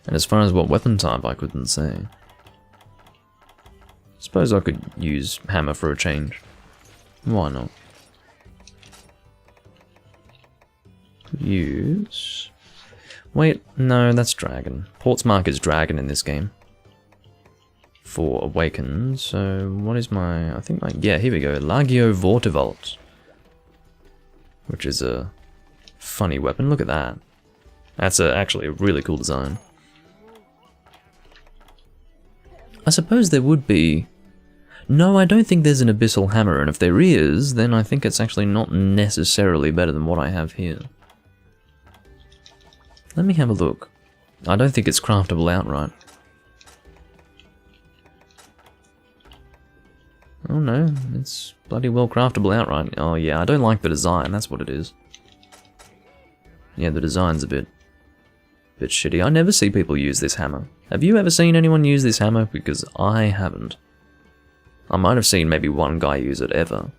as far as what weapon type, I couldn't say. Suppose I could use hammer for a change. Why not? Could use... Wait, no, that's dragon. Portsmark is dragon in this game. For Awakened, so what is my... I think my... Yeah, here we go. Lagio Vortivolt. Which is a funny weapon. Look at that. That's actually a really cool design. I suppose there would be... No, I don't think there's an Abyssal Hammer, and if there is, then I think it's actually not necessarily better than what I have here. Let me have a look. I don't think it's craftable outright. Oh no, it's bloody well craftable outright. Oh yeah, I don't like the design, that's what it is. Yeah, the design's a bit shitty. I never see people use this hammer. Have you ever seen anyone use this hammer? Because I haven't. I might have seen maybe one guy use it ever.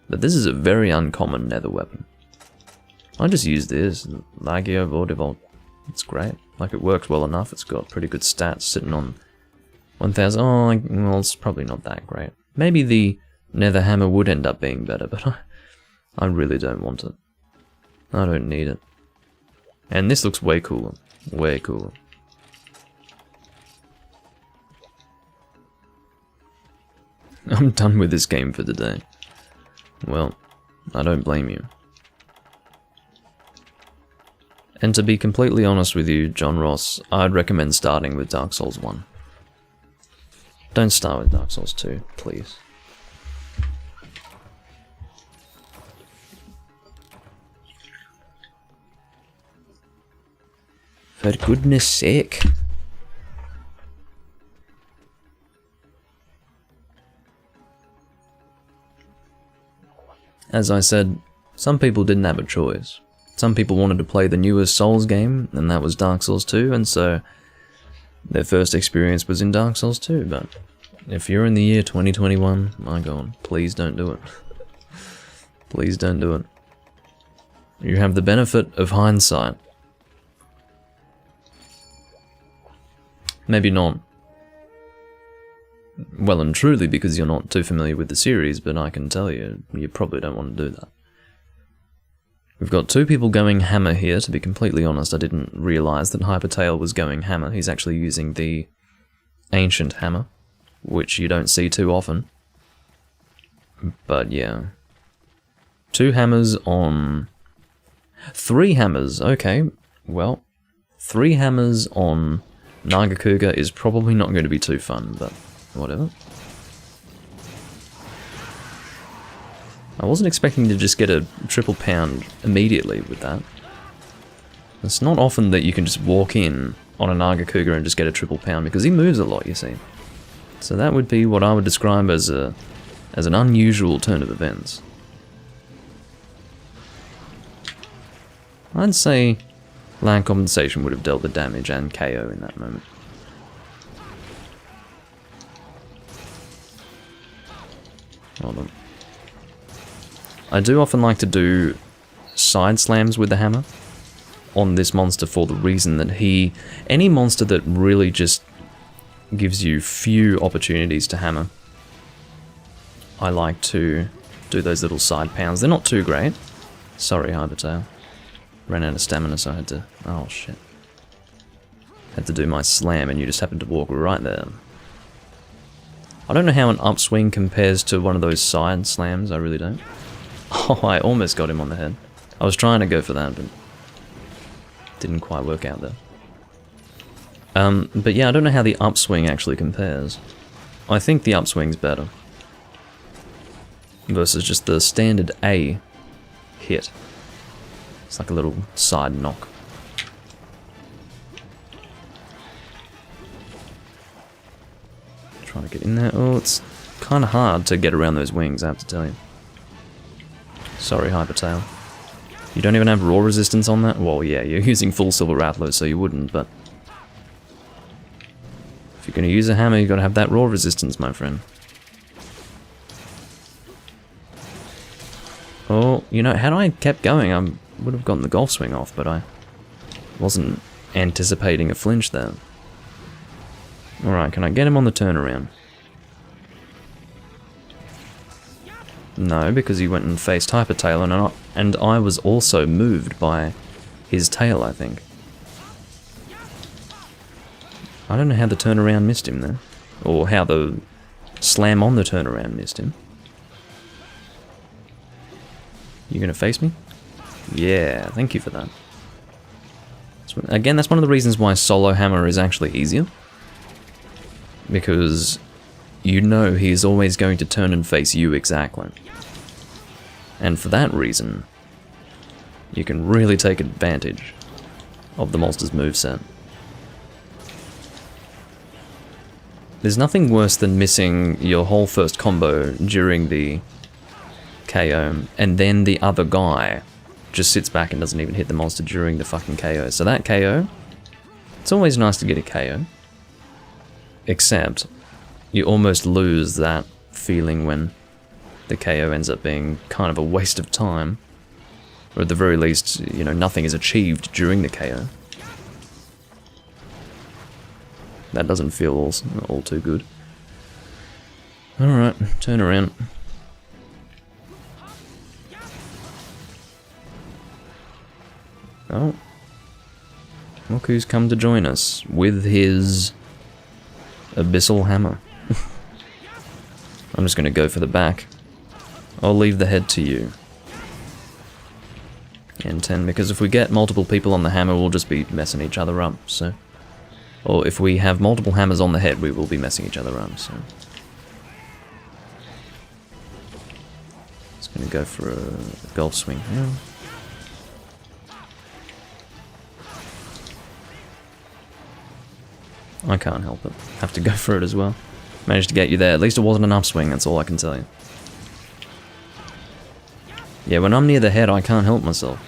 But this is a very uncommon nether weapon. I just use this, Lagio Vortivolt. It's great. Like, it works well enough. It's got pretty good stats sitting on 1000. Oh, well, it's probably not that great. Maybe the nether hammer would end up being better, but I really don't want it. I don't need it. And this looks way cooler. Way cooler. I'm done with this game for today. Well, I don't blame you. And to be completely honest with you, John Ross, I'd recommend starting with Dark Souls 1. Don't start with Dark Souls 2, please. For goodness sake. as I said, some people didn't have a choice. Some people wanted to play the newest Souls game, and that was Dark Souls 2, and so their first experience was in Dark Souls 2, but if you're in the year 2021, my god, please don't do it. Please don't do it. You have the benefit of hindsight. Maybe not well and truly because you're not too familiar with the series, but I can tell you, you probably don't want to do that. We've got two people going hammer here. To be completely honest, I didn't realise that Hypertail was going hammer. He's actually using the ancient hammer, which you don't see too often. But yeah. 2 hammers on... 3 hammers, okay. Well, 3 hammers on Nagakuga is probably not going to be too fun, but whatever. I wasn't expecting to just get a triple pound immediately with that. It's not often that you can just walk in on a Nagakuga and just get a triple pound, because he moves a lot, you see. So that would be what I would describe as an unusual turn of events. I'd say land compensation would have dealt the damage and KO in that moment. Hold on. I do often like to do side slams with the hammer on this monster for the reason that any monster that really just gives you few opportunities to hammer, I like to do those little side pounds. They're not too great. Sorry, Hypertail. Ran out of stamina, so I had to... oh, shit. Had to do my slam, and you just happened to walk right there. I don't know how an upswing compares to one of those side slams, I really don't. Oh, I almost got him on the head. I was trying to go for that, but didn't quite work out there. But yeah, I don't know how the upswing actually compares. I think the upswing's better. Versus just the standard A hit. It's like a little side knock. Trying to get in there. Oh, it's kind of hard to get around those wings, I have to tell you. Sorry, Hypertail. You don't even have raw resistance on that? Well, yeah, you're using full Silver Rattler, so you wouldn't, but... if you're going to use a hammer, you've got to have that raw resistance, my friend. Oh, you know, had I kept going, I would have gotten the golf swing off, but I wasn't anticipating a flinch there. Alright, can I get him on the turnaround? No, because he went and faced Hypertail, and I was also moved by his tail, I think. I don't know how the turnaround missed him there. Or how the slam on the turnaround missed him. You gonna face me? Yeah, thank you for that. Again, that's one of the reasons why solo hammer is actually easier. Because you know he is always going to turn and face you exactly. And for that reason, you can really take advantage of the monster's moveset. There's nothing worse than missing your whole first combo during the KO, and then the other guy just sits back and doesn't even hit the monster during the fucking KO. So that KO, it's always nice to get a KO. Except, you almost lose that feeling when the KO ends up being kind of a waste of time. Or at the very least, you know, nothing is achieved during the KO. That doesn't feel all too good. Alright, turn around. Oh. Look who's come to join us with his abyssal hammer. I'm just going to go for the back. I'll leave the head to you. Enten, because if we get multiple people on the hammer, we'll just be messing each other up, so... or if we have multiple hammers on the head, we will be messing each other up, so... Just going to go for a golf swing here. I can't help it. Have to go for it as well. Managed to get you there. At least it wasn't an upswing, that's all I can tell you. Yeah, when I'm near the head, I can't help myself.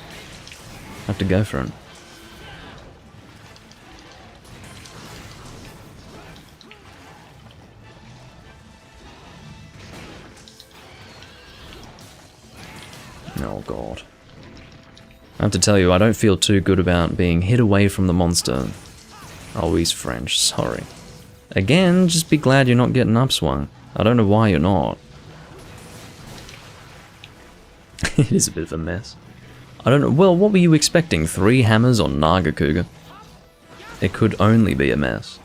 I have to go for it. Oh god. I have to tell you, I don't feel too good about being hit away from the monster. Oh, he's French, sorry. Again, just be glad you're not getting upswung. I don't know why you're not. It is a bit of a mess. I don't know, well, what were you expecting? 3 hammers on Nagakuga? It could only be a mess.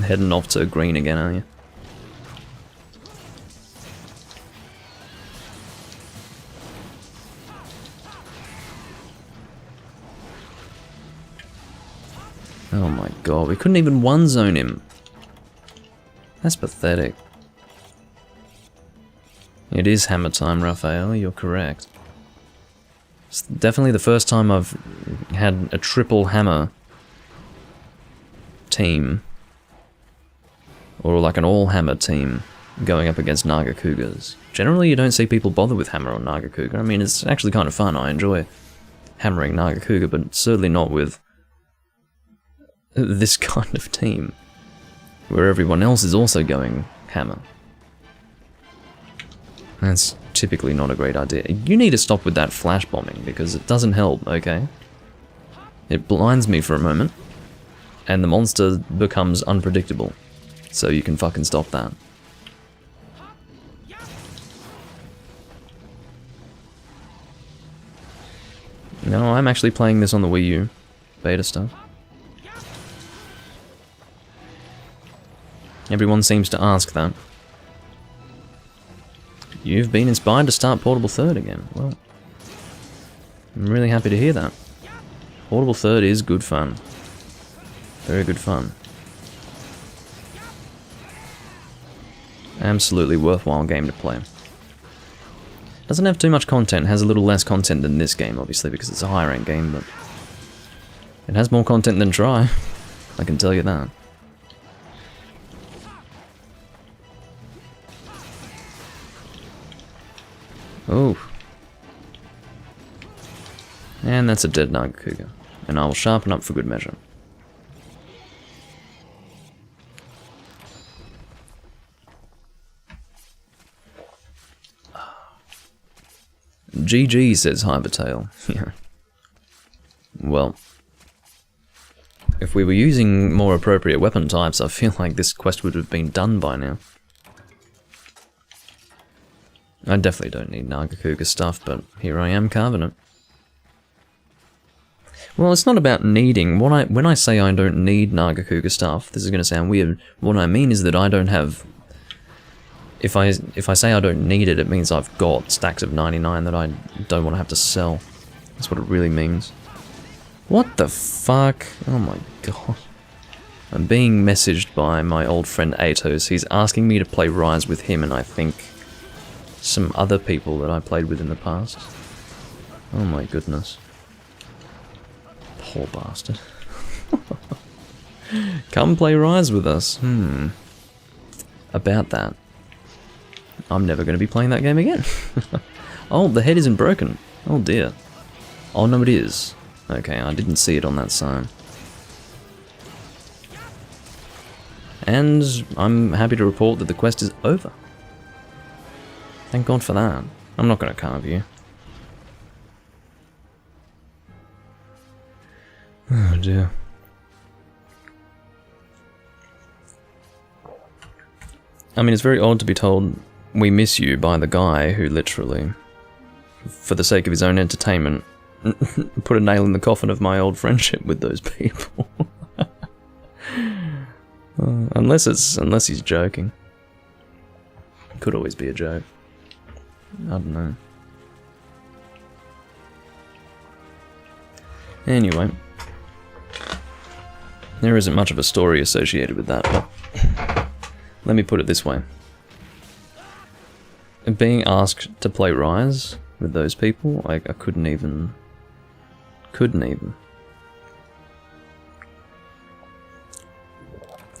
Heading off to green again, are you? Oh my god, we couldn't even one-zone him. That's pathetic. It is hammer time, Raphael, you're correct. It's definitely the first time I've had a triple hammer team, or like an all-hammer team, going up against Nagakugas. Generally you don't see people bother with hammer on Nagakuga. I mean, it's actually kind of fun, I enjoy hammering Nagakuga, but certainly not with this kind of team, where everyone else is also going hammer. That's typically not a great idea. You need to stop with that flash bombing, because it doesn't help, okay? It blinds me for a moment, and the monster becomes unpredictable. So you can fucking stop that. No, I'm actually playing this on the Wii U beta stuff. Everyone seems to ask that. You've been inspired to start Portable Third again. Well, I'm really happy to hear that. Portable Third is good fun. Very good fun. Absolutely worthwhile game to play. Doesn't have too much content, has a little less content than this game, obviously, because it's a higher rank game, but it has more content than Try, I can tell you that. Oh. And that's a dead Nagakuga, and I will sharpen up for good measure. GG, says Hypertail. Yeah. Well, if we were using more appropriate weapon types, I feel like this quest would have been done by now. I definitely don't need Nagakuga stuff, but here I am carving it. Well, it's not about needing. When I say I don't need Nagakuga stuff, this is going to sound weird. What I mean is that I don't have... If I say I don't need it, it means I've got stacks of 99 that I don't want to have to sell. That's what it really means. What the fuck? Oh my god. I'm being messaged by my old friend Atos. He's asking me to play Rise with him and I think some other people that I played with in the past. Oh my goodness. Poor bastard. Come play Rise with us. About that. I'm never going to be playing that game again. Oh, the head isn't broken. Oh dear. Oh no, it is. Okay, I didn't see it on that sign. And I'm happy to report that the quest is over. Thank God for that. I'm not going to carve you. Oh dear. I mean, it's very odd to be told we miss you by the guy who literally, for the sake of his own entertainment, put a nail in the coffin of my old friendship with those people. Unless he's joking. Could always be a joke. I don't know. Anyway. There isn't much of a story associated with that, but let me put it this way. Being asked to play Rise with those people, I couldn't even.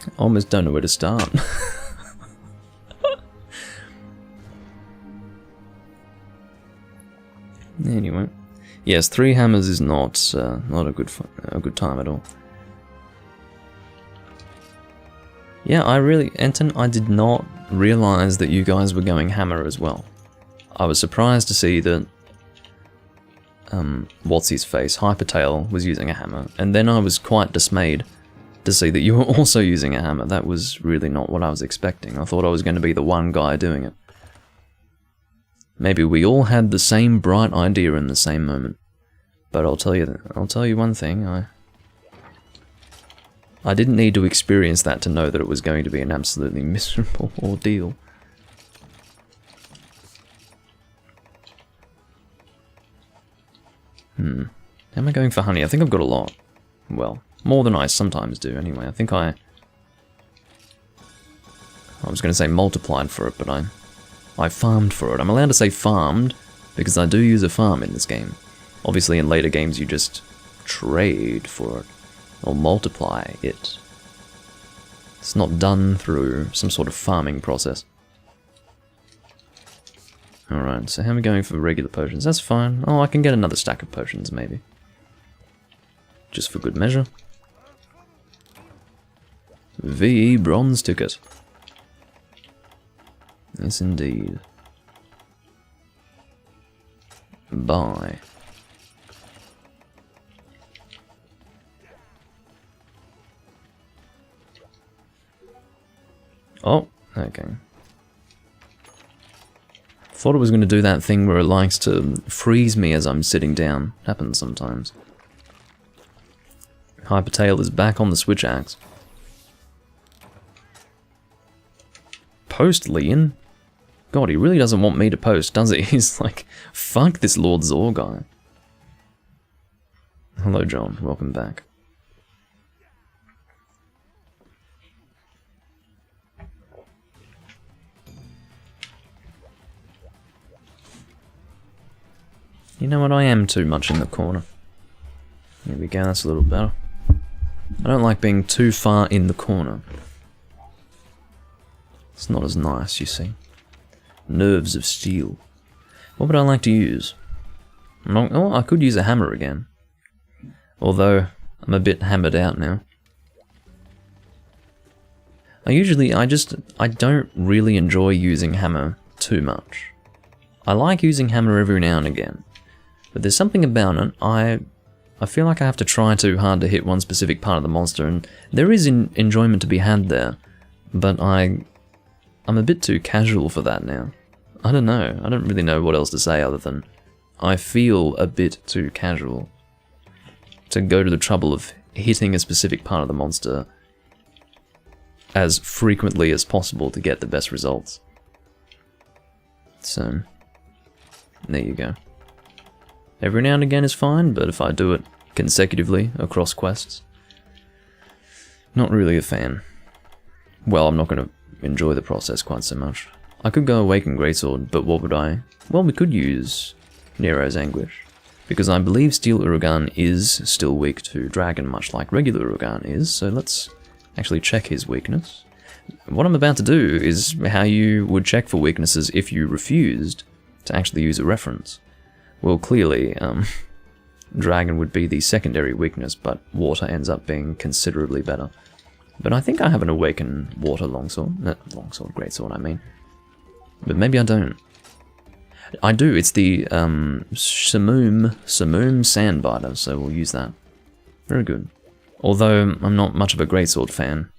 I almost don't know where to start. Anyway, yes, 3 hammers is not a good time at all. Yeah, Enten, I did not realize that you guys were going hammer as well. I was surprised to see that what's his face, Hypertail, was using a hammer, and then I was quite dismayed to see that you were also using a hammer. That was really not what I was expecting. I thought I was going to be the one guy doing it. Maybe we all had the same bright idea in the same moment. But I'll tell you one thing, I didn't need to experience that to know that it was going to be an absolutely miserable ordeal. How am I going for honey? I think I've got a lot. Well, more than I sometimes do anyway. I think I was going to say multiplied for it, but I farmed for it. I'm allowed to say farmed because I do use a farm in this game. Obviously in later games you just trade for it, or multiply it. It's not done through some sort of farming process. Alright, so how are we going for regular potions? That's fine. Oh, I can get another stack of potions maybe. Just for good measure. VE bronze ticket. Yes indeed. Bye. Oh, okay. Thought it was going to do that thing where it likes to freeze me as I'm sitting down. Happens sometimes. Hypertail is back on the switch axe. Post, Leon? God, he really doesn't want me to post, does he? He's like, fuck this Lord Zor guy. Hello, John. Welcome back. You know what, I am too much in the corner. There we go, that's a little better. I don't like being too far in the corner. It's not as nice, you see. Nerves of steel. What would I like to use? Oh, I could use a hammer again. Although, I'm a bit hammered out now. I don't really enjoy using hammer too much. I like using hammer every now and again. But there's something about it, I feel like I have to try too hard to hit one specific part of the monster, and there is enjoyment to be had there, but I'm a bit too casual for that now. I don't know, I don't really know what else to say other than I feel a bit too casual to go to the trouble of hitting a specific part of the monster as frequently as possible to get the best results. So, there you go. Every now and again is fine, but if I do it consecutively across quests, not really a fan. Well, I'm not going to enjoy the process quite so much. I could go Awaken Greatsword, but what would I? Well, we could use Nero's Anguish, because I believe Steel Uragan is still weak to Dragon, much like regular Uragan is, so let's actually check his weakness. What I'm about to do is how you would check for weaknesses if you refused to actually use a reference. Well, clearly, Dragon would be the secondary weakness, but Water ends up being considerably better. But I think I have an Awaken Water Longsword. Longsword, Greatsword, I mean. But maybe I don't. I do, it's the Simoom Sandbiter, so we'll use that. Very good. Although, I'm not much of a Greatsword fan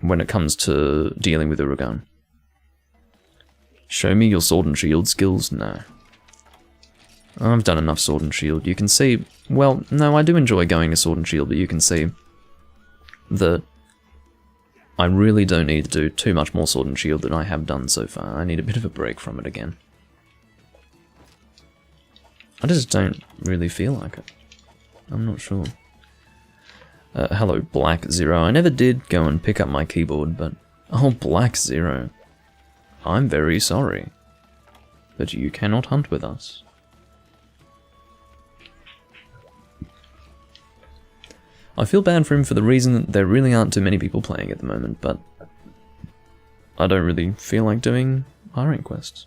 when it comes to dealing with Uragan. Show me your sword and shield skills? No. I've done enough sword and shield. You can see... Well, no, I do enjoy going to sword and shield, but you can see that I really don't need to do too much more sword and shield than I have done so far. I need a bit of a break from it again. I just don't really feel like it. I'm not sure. Hello, Black Zero. I never did go and pick up my keyboard, but... Oh, Black Zero. I'm very sorry, but you cannot hunt with us. I feel bad for him for the reason that there really aren't too many people playing at the moment, but I don't really feel like doing hiring quests.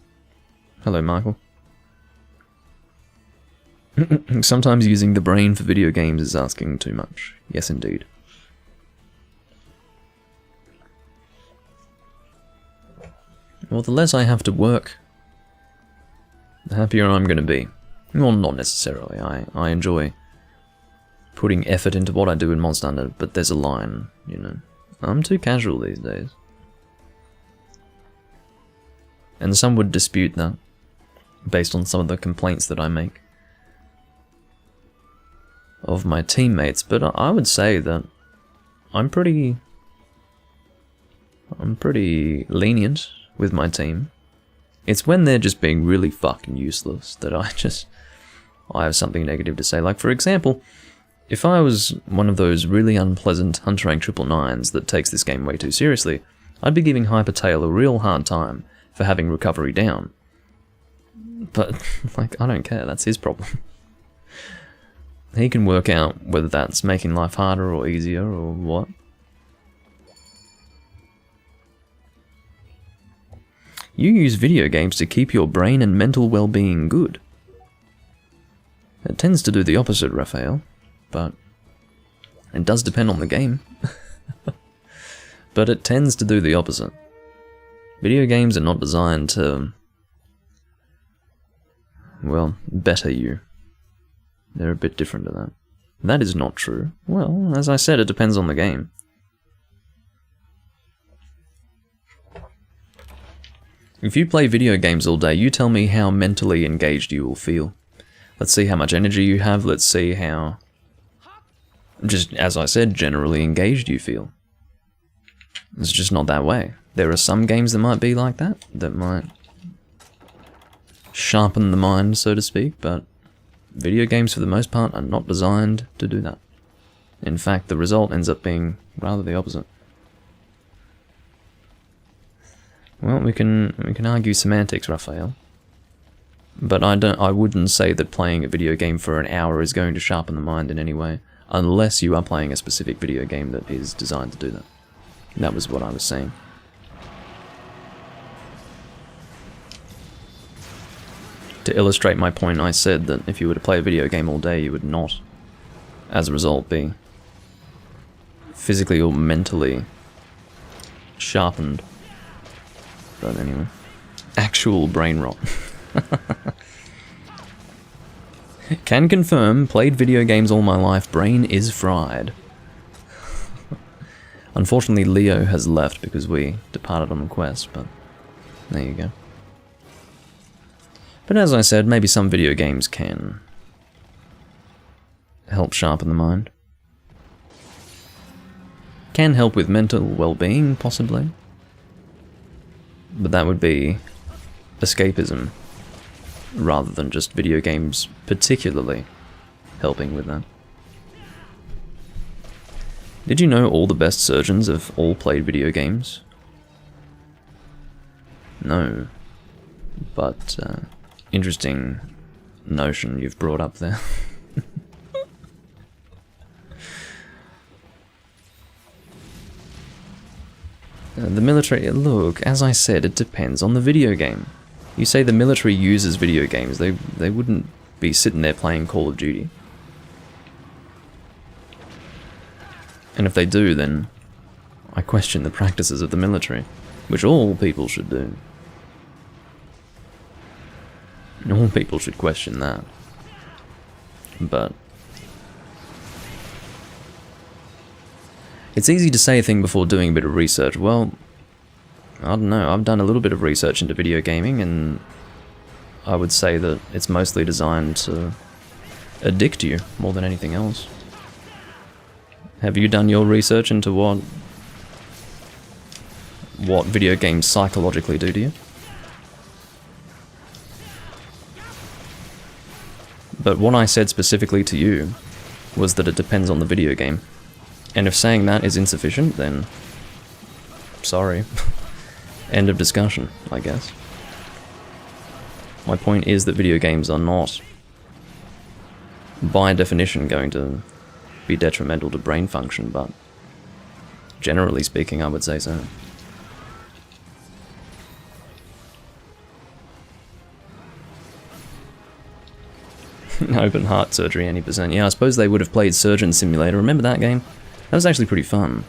Hello, Michael. Sometimes using the brain for video games is asking too much. Yes, indeed. Well, the less I have to work, the happier I'm going to be. Well, not necessarily. I enjoy putting effort into what I do in Monster Hunter, but there's a line, you know. I'm too casual these days. And some would dispute that, based on some of the complaints that I make of my teammates, but I would say that I'm pretty lenient with my team. It's when they're just being really fucking useless that I have something negative to say. Like, for example, if I was one of those really unpleasant Hunter Rank 999s that takes this game way too seriously, I'd be giving Hypertail a real hard time for having recovery down. But, like, I don't care, that's his problem. He can work out whether that's making life harder or easier or what. You use video games to keep your brain and mental well-being good. It tends to do the opposite, Raphael, but it does depend on the game. But it tends to do the opposite. Video games are not designed to, well, better you. They're a bit different to that. That is not true. Well, as I said, it depends on the game. If you play video games all day, you tell me how mentally engaged you will feel. Let's see how much energy you have, let's see how, just as I said, generally engaged you feel. It's just not that way. There are some games that might be like that might sharpen the mind, so to speak, but video games for the most part are not designed to do that. In fact, the result ends up being rather the opposite. Well, we can argue semantics, Raphael. But I wouldn't say that playing a video game for an hour is going to sharpen the mind in any way, unless you are playing a specific video game that is designed to do that. That was what I was saying. To illustrate my point, I said that if you were to play a video game all day, you would not, as a result, be physically or mentally sharpened. But anyway, actual brain rot. Can confirm, played video games all my life, brain is fried. Unfortunately, Leo has left because we departed on a quest, but there you go. But as I said, maybe some video games can help sharpen the mind. Can help with mental well-being, possibly. But that would be escapism, rather than just video games particularly helping with that. Did you know all the best surgeons have all played video games? No. But, interesting notion you've brought up there. The military, look, as I said, it depends on the video game. You say the military uses video games, they wouldn't be sitting there playing Call of Duty. And if they do, then I question the practices of the military, which all people should do. All people should question that. But it's easy to say a thing before doing a bit of research. Well, I don't know, I've done a little bit of research into video gaming, and I would say that it's mostly designed to addict you more than anything else. Have you done your research into what video games psychologically do to you? But what I said specifically to you was that it depends on the video game. And if saying that is insufficient, then sorry. End of discussion, I guess. My point is that video games are not, by definition, going to be detrimental to brain function, but generally speaking, I would say so. Open heart surgery, any percent. Yeah, I suppose they would have played Surgeon Simulator. Remember that game? That was actually pretty fun.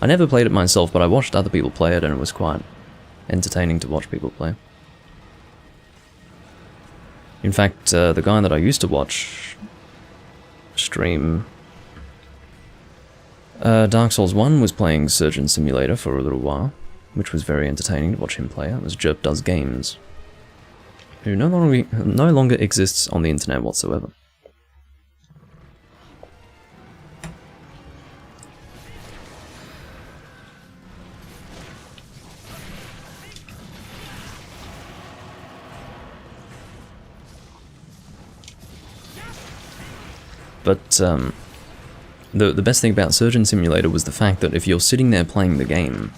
I never played it myself, but I watched other people play it, and it was quite entertaining to watch people play. In fact, the guy that I used to watch stream Dark Souls 1 was playing Surgeon Simulator for a little while, which was very entertaining to watch him play. It was Jerp Does Games, who no longer exists on the internet whatsoever. But the best thing about Surgeon Simulator was the fact that if you're sitting there playing the game,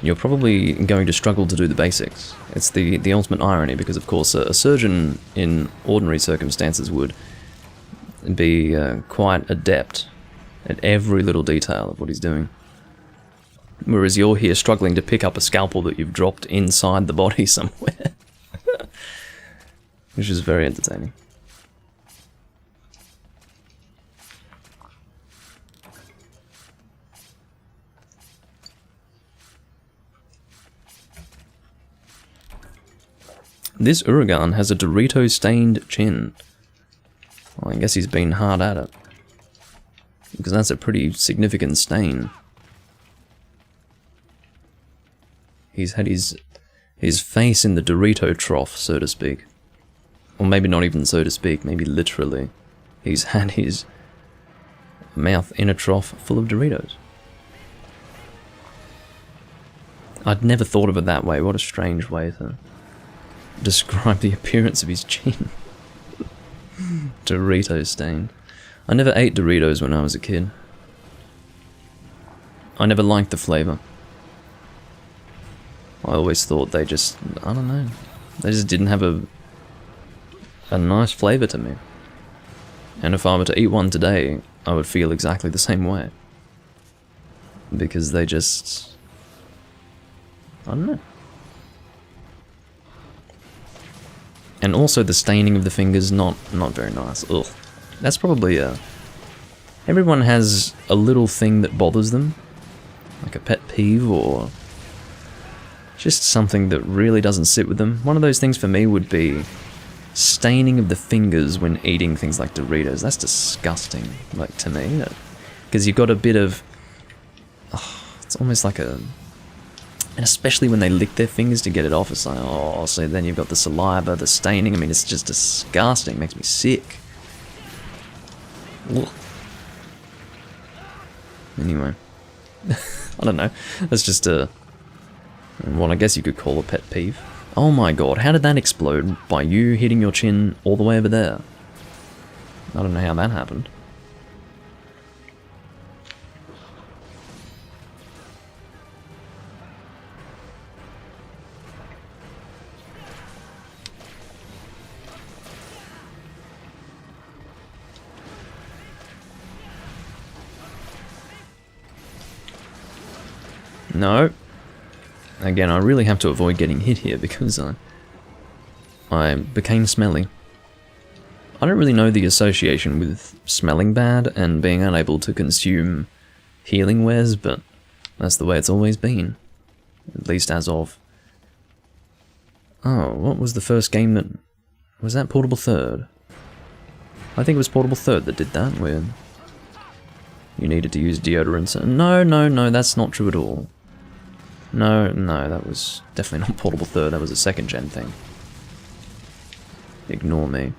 you're probably going to struggle to do the basics. It's the ultimate irony, because of course a surgeon in ordinary circumstances would be quite adept at every little detail of what he's doing. Whereas you're here struggling to pick up a scalpel that you've dropped inside the body somewhere. Which is very entertaining. This Uragan has a Dorito-stained chin. Well, I guess he's been hard at it, because that's a pretty significant stain. He's had his face in the Dorito trough, so to speak. Or maybe not even so to speak, maybe literally. He's had his mouth in a trough full of Doritos. I'd never thought of it that way. What a strange way to describe the appearance of his chin. Dorito stained. I never ate Doritos when I was a kid. I never liked the flavor. I always thought they just, I don't know, they just didn't have a nice flavor to me. And if I were to eat one today, I would feel exactly the same way. Because they just, I don't know. And also the staining of the fingers, not very nice. Ugh. That's probably everyone has a little thing that bothers them. Like a pet peeve or just something that really doesn't sit with them. One of those things for me would be staining of the fingers when eating things like Doritos. That's disgusting, like, to me. Because you've got a bit of, it's almost like a, and especially when they lick their fingers to get it off, it's like, oh, so then you've got the saliva, the staining. I mean, it's just disgusting. It makes me sick. Ugh. Anyway. I don't know. That's just what I guess you could call a pet peeve. Oh my god, how did that explode? By you hitting your chin all the way over there? I don't know how that happened. No. Again, I really have to avoid getting hit here because I became smelly. I don't really know the association with smelling bad and being unable to consume healing wares, but that's the way it's always been. At least as of... Oh, what was the first game that... Was that Portable Third? I think it was Portable Third that did that, where you needed to use deodorants. No, that's not true at all. No, that was definitely not Portable Third, that was a second gen thing. Ignore me.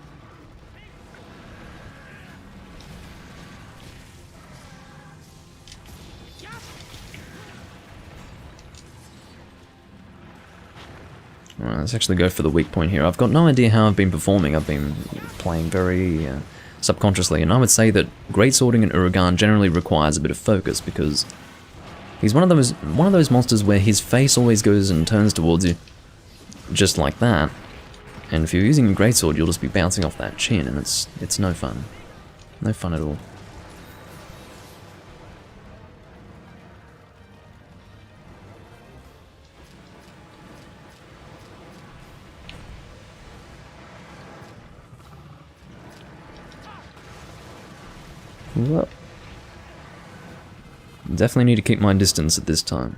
Alright, let's actually go for the weak point here. I've got no idea how I've been performing. I've been playing very subconsciously, and I would say that greatswording in Uragan generally requires a bit of focus, because he's one of those monsters where his face always goes and turns towards you, just like that. And if you're using a greatsword, you'll just be bouncing off that chin, and it's no fun. No fun at all. Well, definitely need to keep my distance at this time.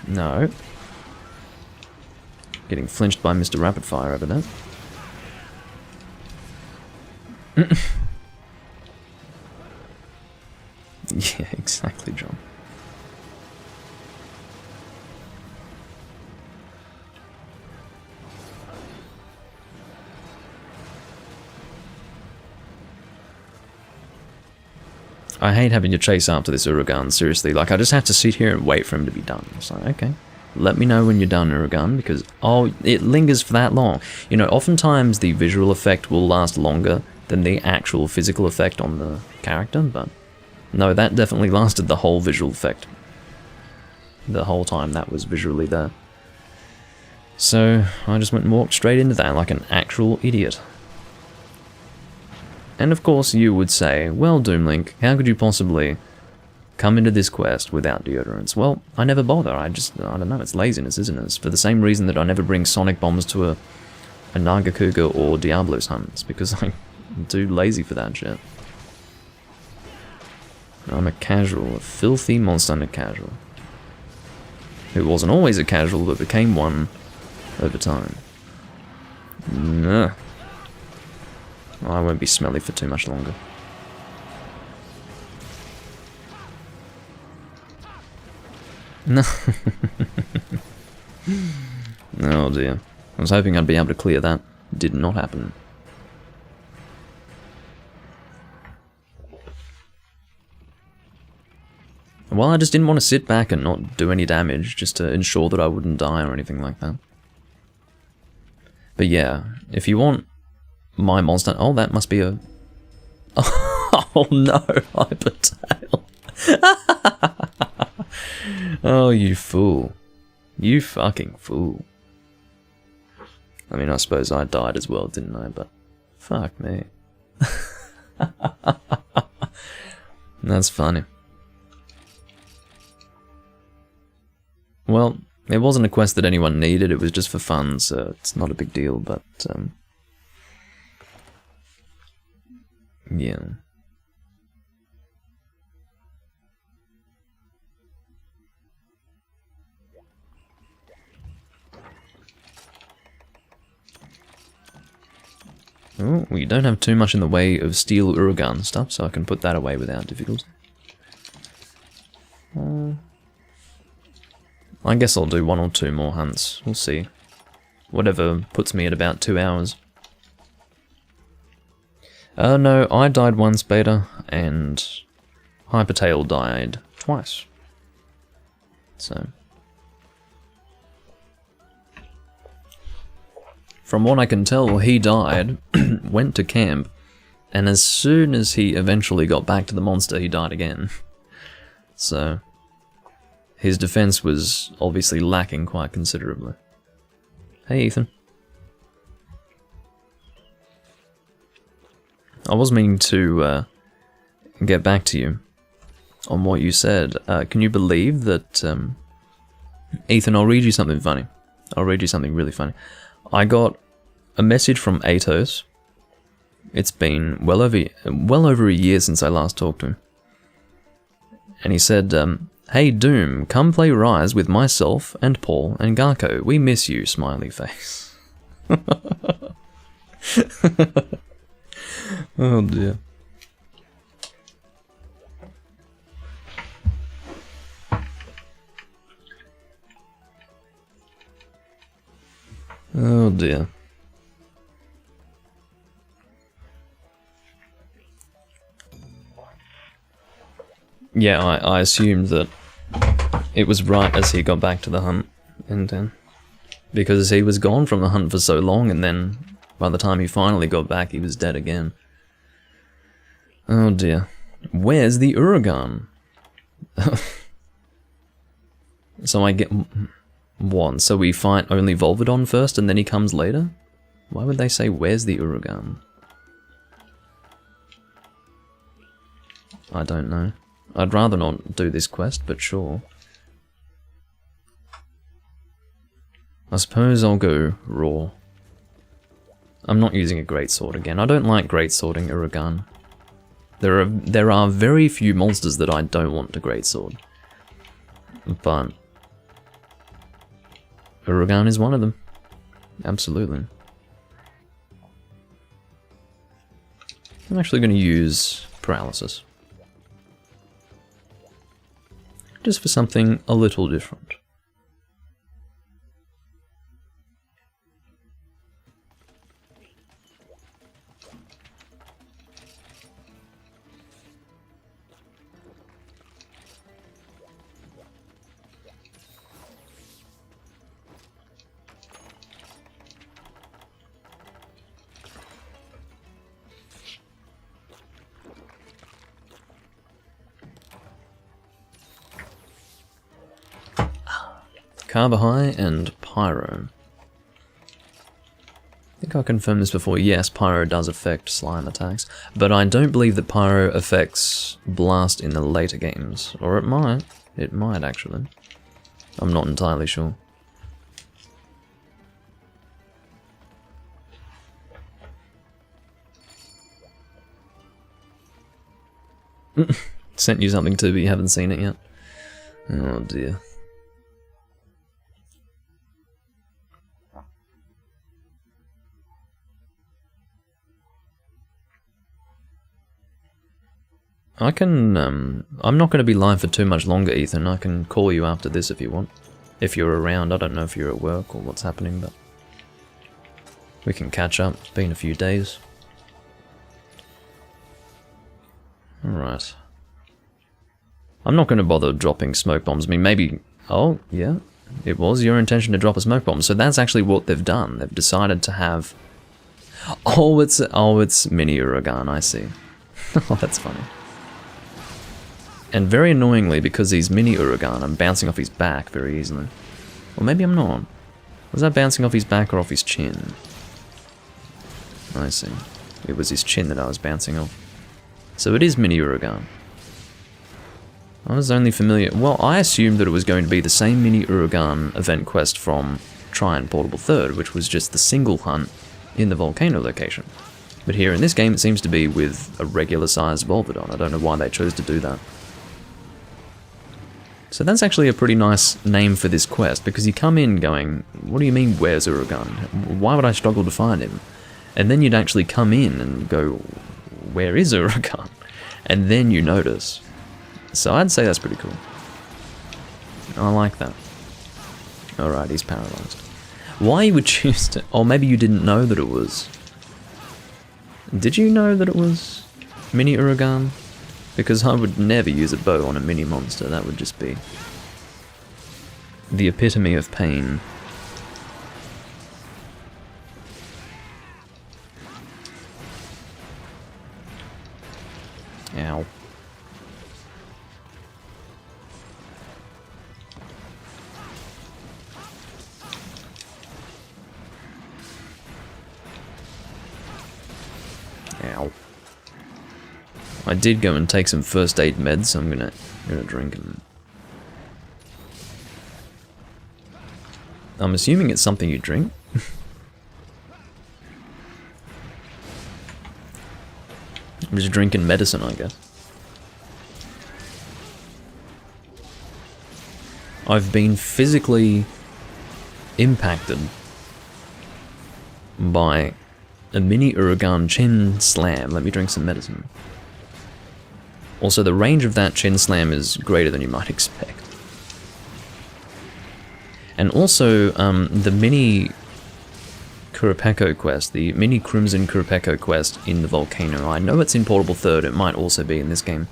No. Getting flinched by Mr. Rapid Fire over there. Yeah, exactly, John. I hate having to chase after this Uragan, seriously. Like, I just have to sit here and wait for him to be done. It's like, okay, let me know when you're done, Uragan, because, oh, it lingers for that long. You know, oftentimes the visual effect will last longer than the actual physical effect on the character, but no, that definitely lasted the whole visual effect. The whole time that was visually there. So, I just went and walked straight into that like an actual idiot. And of course you would say, well, Doomlink, how could you possibly come into this quest without deodorants? Well, I never bother. I don't know, it's laziness, isn't it? It's for the same reason that I never bring sonic bombs to a Nagakuga or Diablos hunts, because I'm too lazy for that shit. I'm a casual, a filthy monster hunter casual. Who wasn't always a casual, but became one over time. Nah. I won't be smelly for too much longer. No. Oh dear. I was hoping I'd be able to clear that. Did not happen. Well, I just didn't want to sit back and not do any damage, just to ensure that I wouldn't die or anything like that. But yeah, if you want my monster... Oh, that must be a... Oh no, Hypertail. Oh, you fool. You fucking fool. I mean, I suppose I died as well, didn't I? But fuck me. That's funny. Well, it wasn't a quest that anyone needed, it was just for fun, so it's not a big deal, but, yeah. Oh, we don't have too much in the way of steel Uragan stuff, so I can put that away without difficulty. I guess I'll do 1 or 2 more hunts, we'll see. Whatever puts me at about 2 hours. No, I died once, Beta, and Hypertail died twice. So... From what I can tell, he died, went to camp, and as soon as he eventually got back to the monster, he died again. So... his defense was obviously lacking quite considerably. Hey, Ethan. I was meaning to get back to you on what you said. Can you believe that... Ethan, I'll read you something funny. I'll read you something really funny. I got a message from Atos. It's been well over a year since I last talked to him. And he said... hey Doom, come play Rise with myself and Paul and Garko. We miss you, smiley face. Oh dear. Oh dear. Yeah, I assumed that it was right as he got back to the hunt, and because he was gone from the hunt for so long, and then by the time he finally got back, he was dead again. Oh dear. Where's the Uragan? So I get... What? So we fight only Volvidon first, and then he comes later? Why would they say, where's the Uragan? I don't know. I'd rather not do this quest, but sure. I suppose I'll go raw. I'm not using a greatsword again. I don't like greatswording Uragan. There are very few monsters that I don't want to greatsword. But Uragan is one of them. Absolutely. I'm actually going to use paralysis. Just for something a little different. Carbahai and Pyro. I think I confirmed this before. Yes, Pyro does affect slime attacks, but I don't believe that Pyro affects Blast in the later games. Or it might. It might, actually. I'm not entirely sure. Sent you something too, but you haven't seen it yet. Oh dear. I can, I'm not going to be live for too much longer, Ethan. I can call you after this if you want. If you're around. I don't know if you're at work or what's happening, but we can catch up. It's been a few days. Alright. I'm not going to bother dropping smoke bombs. I mean, maybe... Oh, yeah. It was your intention to drop a smoke bomb. So that's actually what they've done. They've decided to have... Oh, it's mini Uragan, I see. Oh, that's funny. And very annoyingly, because he's mini Uragan, I'm bouncing off his back very easily. Or maybe I'm not. Was that bouncing off his back or off his chin? I see. It was his chin that I was bouncing off. So it is mini Uragan. I was only familiar... Well, I assumed that it was going to be the same mini Uragan event quest from Try and Portable Third, which was just the single hunt in the volcano location. But here in this game, it seems to be with a regular-sized Volvidon. I don't know why they chose to do that. So that's actually a pretty nice name for this quest, because you come in going, what do you mean, where's Uragan? Why would I struggle to find him? And then you'd actually come in and go, where is Uragan? And then you notice. So I'd say that's pretty cool. I like that. Alright, he's paralyzed. Why you would choose to... Oh, maybe you didn't know that it was... Did you know that it was mini Uragan? Because I would never use a bow on a mini monster. That would just be the epitome of pain. Ow. Ow. I did go and take some first aid meds, so I'm gonna drink them. I'm assuming it's something you drink. I'm just drinking medicine, I guess. I've been physically impacted by a mini Uragan chin slam. Let me drink some medicine. Also, the range of that chin slam is greater than you might expect. And also, the mini Kurapeko quest, the mini Crimson Kurapeko quest in the volcano. I know it's in Portable Third, it might also be in this game.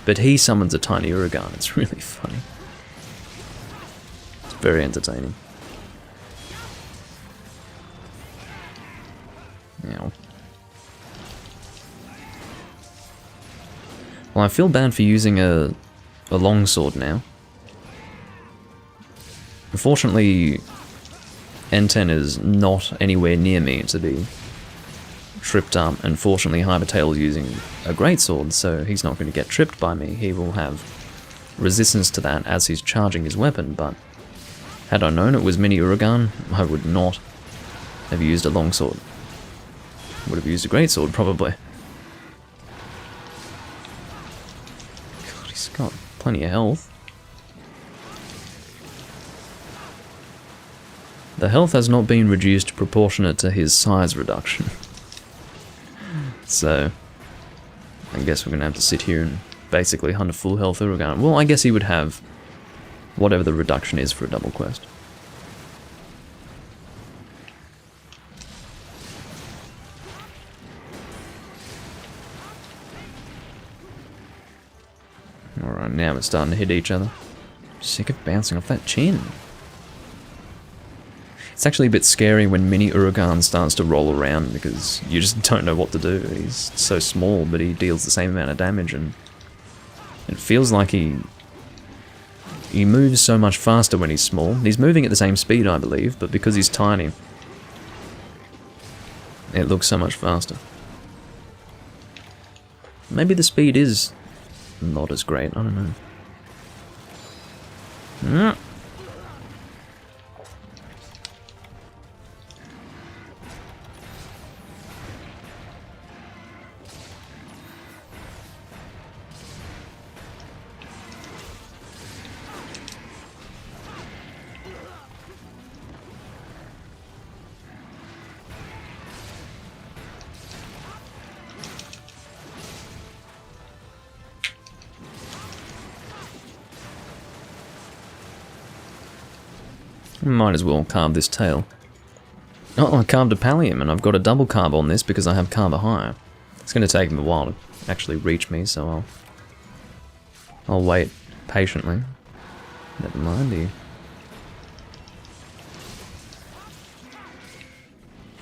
But he summons a tiny Uragan, it's really funny. It's very entertaining. Ow. Well, I feel bad for using a longsword now. Unfortunately, Enten is not anywhere near me to be tripped up, and fortunately Hypertail's using a greatsword, so he's not going to get tripped by me. He will have resistance to that as he's charging his weapon, but Had I known it was mini Uragan, I would not have used a longsword. Would have used a greatsword, probably. God, he's got plenty of health. The health has not been reduced proportionate to his size reduction. So, I guess we're going to have to sit here and basically hunt a full health Uragan. Well, I guess he would have whatever the reduction is for a double quest. Alright, now we're starting to hit each other. Sick of bouncing off that chin. It's actually a bit scary when mini Uragan starts to roll around because you just don't know what to do. He's so small, but he deals the same amount of damage, and it feels like he moves so much faster when he's small. He's moving at the same speed, I believe, but because he's tiny, it looks so much faster. Maybe the speed is not as great, I don't know. Might as well carve this tail. Oh, I carved a pallium, and I've got a double carb on this because I have carb higher. It's going to take him a while to actually reach me, so I'll wait patiently. Never mind, he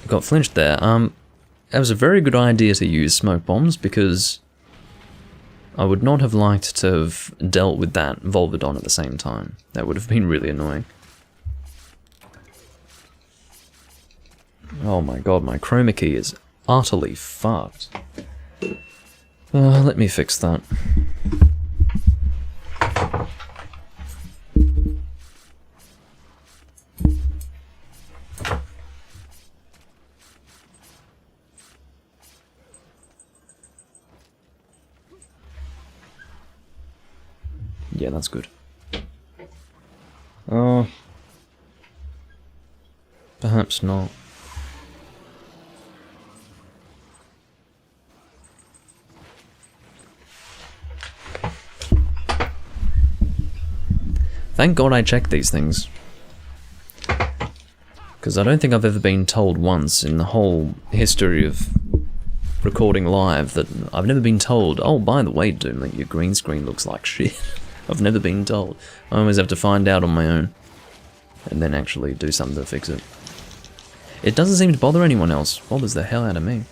got flinched there. It was a very good idea to use smoke bombs because I would not have liked to have dealt with that Volvidon at the same time. That would have been really annoying. Oh my god, my chroma key is utterly fucked. Let me fix that. Yeah, that's good. Oh. Perhaps not. Thank God I checked these things. Because I don't think I've ever been told once in the whole history of recording live that I've never been told, oh, by the way, Doomlink, your green screen looks like shit. I've never been told. I always have to find out on my own. And then actually do something to fix it. It doesn't seem to bother anyone else. Bothers the hell out of me.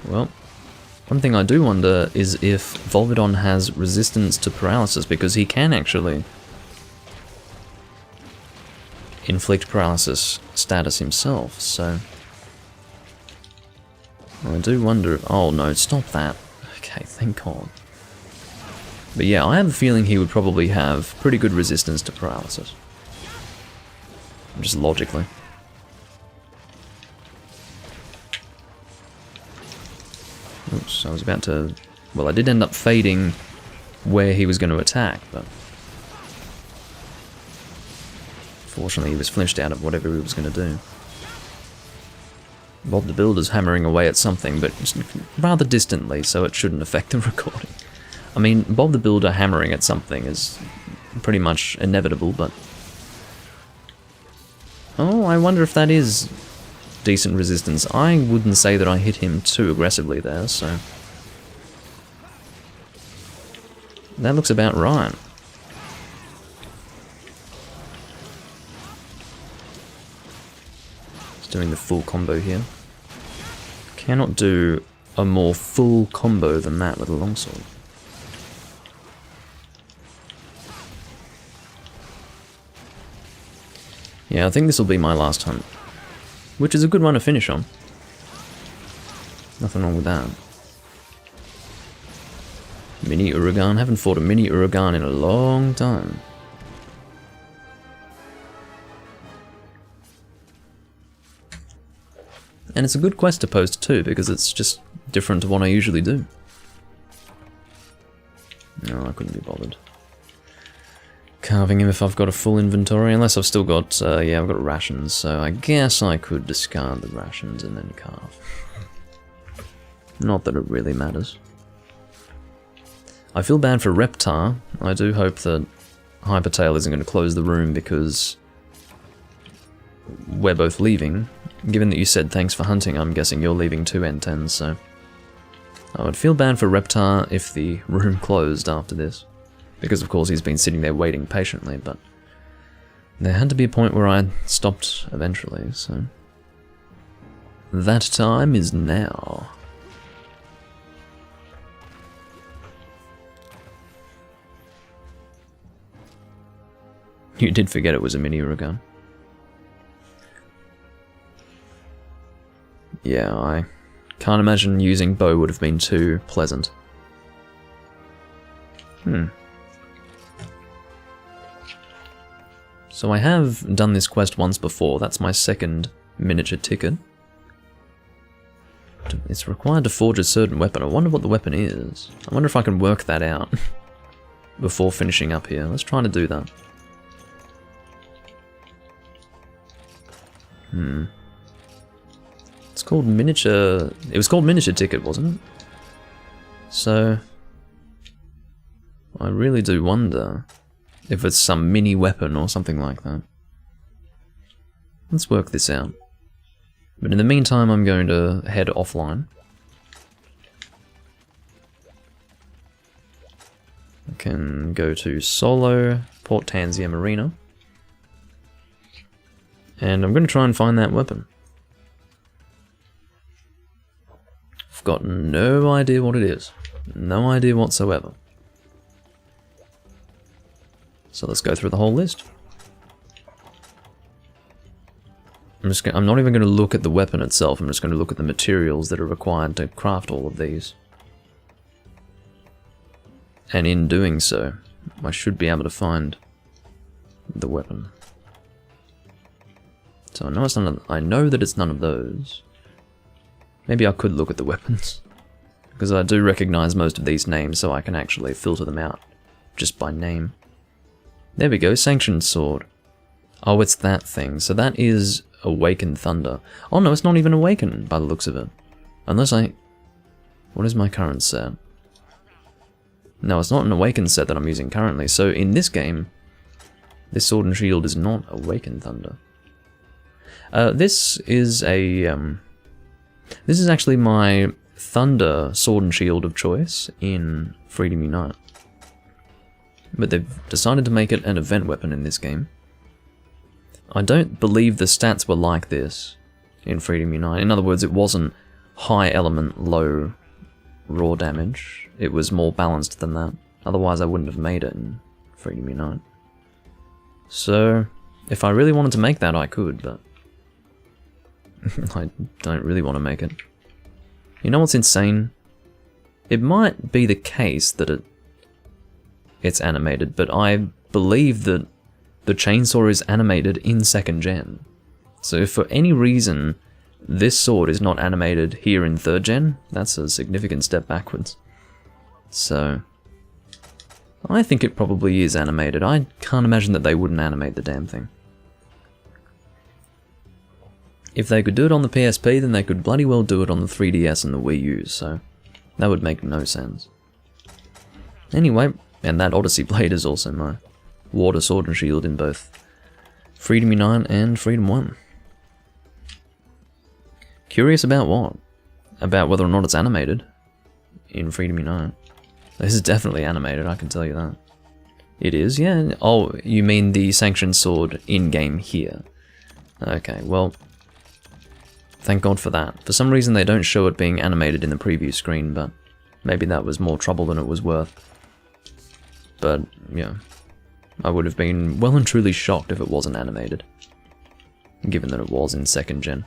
Well, one thing I do wonder is if Volvidon has resistance to paralysis, because he can actually inflict paralysis status himself, so I do wonder if, oh no, stop that. Okay, thank God. But yeah, I have a feeling he would probably have pretty good resistance to paralysis. Just logically. Oops, I was about to... Well, I did end up fading where he was going to attack, but... Fortunately, he was flinched out of whatever he was going to do. Bob the Builder's hammering away at something, but rather distantly, so it shouldn't affect the recording. I mean, Bob the Builder hammering at something is pretty much inevitable, but... Oh, I wonder if that is decent resistance. I wouldn't say that I hit him too aggressively there, so... That looks about right. Just doing the full combo here. Cannot do a more full combo than that with a longsword. Yeah, I think this will be my last hunt. which is a good one to finish on. Nothing wrong with that. Mini Uragan. Haven't fought a mini Uragan in a long time. And it's a good quest to post too, because it's just different to what I usually do. No, I couldn't be bothered carving him if I've got a full inventory, unless I've still got, yeah, I've got rations, so I guess I could discard the rations and then carve. Not that it really matters. I feel bad for Reptar. I do hope that Hypertail isn't going to close the room because we're both leaving. Given that you said thanks for hunting, I'm guessing you're leaving too, N10, so I would feel bad for Reptar if the room closed after this. Because of course he's been sitting there waiting patiently, but there had to be a point where I stopped eventually, so that time is now. You did forget it was a mini Uragan. Yeah, I can't imagine using bow would have been too pleasant. So I have done this quest once before. That's my second miniature ticket. It's required to forge a certain weapon. I wonder what the weapon is. I wonder if I can work that out before finishing up here. Let's try to do that. It's called miniature... It was called miniature ticket, wasn't it? So I really do wonder if it's some mini weapon or something like that. Let's work this out. But in the meantime, I'm going to head offline. I can go to Solo, Port Tanzia Marina. And I'm going to try and find that weapon. I've got no idea what it is. No idea whatsoever. So let's go through the whole list. I'm not even going to look at the weapon itself, I'm just going to look at the materials that are required to craft all of these. And in doing so, I should be able to find the weapon. So I know that it's none of those. Maybe I could look at the weapons, because I do recognize most of these names, so I can actually filter them out just by name. There we go, Sanctioned Sword. Oh, it's that thing. So that is Awakened Thunder. Oh no, it's not even Awakened by the looks of it. Unless I... What is my current set? No, it's not an Awakened set that I'm using currently. So in this game, this Sword and Shield is not Awakened Thunder. This is a... this is actually my Thunder Sword and Shield of choice in Freedom Unite. But they've decided to make it an event weapon in this game. I don't believe the stats were like this in Freedom Unite. In other words, it wasn't high element, low raw damage. It was more balanced than that. Otherwise I wouldn't have made it in Freedom Unite. So, if I really wanted to make that, I could, but I don't really want to make it. You know what's insane? It might be the case that it's animated, but I believe that the chainsaw is animated in 2nd gen. So if for any reason this sword is not animated here in 3rd gen, that's a significant step backwards. So I think it probably is animated. I can't imagine that they wouldn't animate the damn thing. If they could do it on the PSP, then they could bloody well do it on the 3DS and the Wii U, so that would make no sense. Anyway, and that Odyssey Blade is also my water sword and shield in both Freedom Unite and Freedom 1. Curious about what? About whether or not it's animated in Freedom Unite. This is definitely animated, I can tell you that. It is, yeah. Oh, you mean the Sanctioned Sword in-game here. Okay, well, thank God for that. For some reason they don't show it being animated in the preview screen, but maybe that was more trouble than it was worth. But, yeah, I would have been well and truly shocked if it wasn't animated. given that it was in 2nd gen.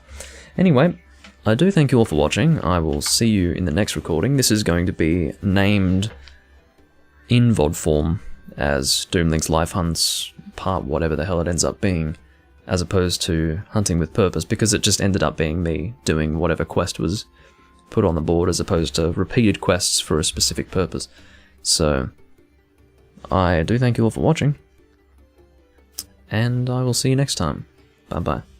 Anyway, I do thank you all for watching. I will see you in the next recording. This is going to be named in VOD form as Doomlink's Life Hunts part whatever the hell it ends up being, as opposed to Hunting with Purpose, because it just ended up being me doing whatever quest was put on the board as opposed to repeated quests for a specific purpose. So, I do thank you all for watching, and I will see you next time. Bye bye.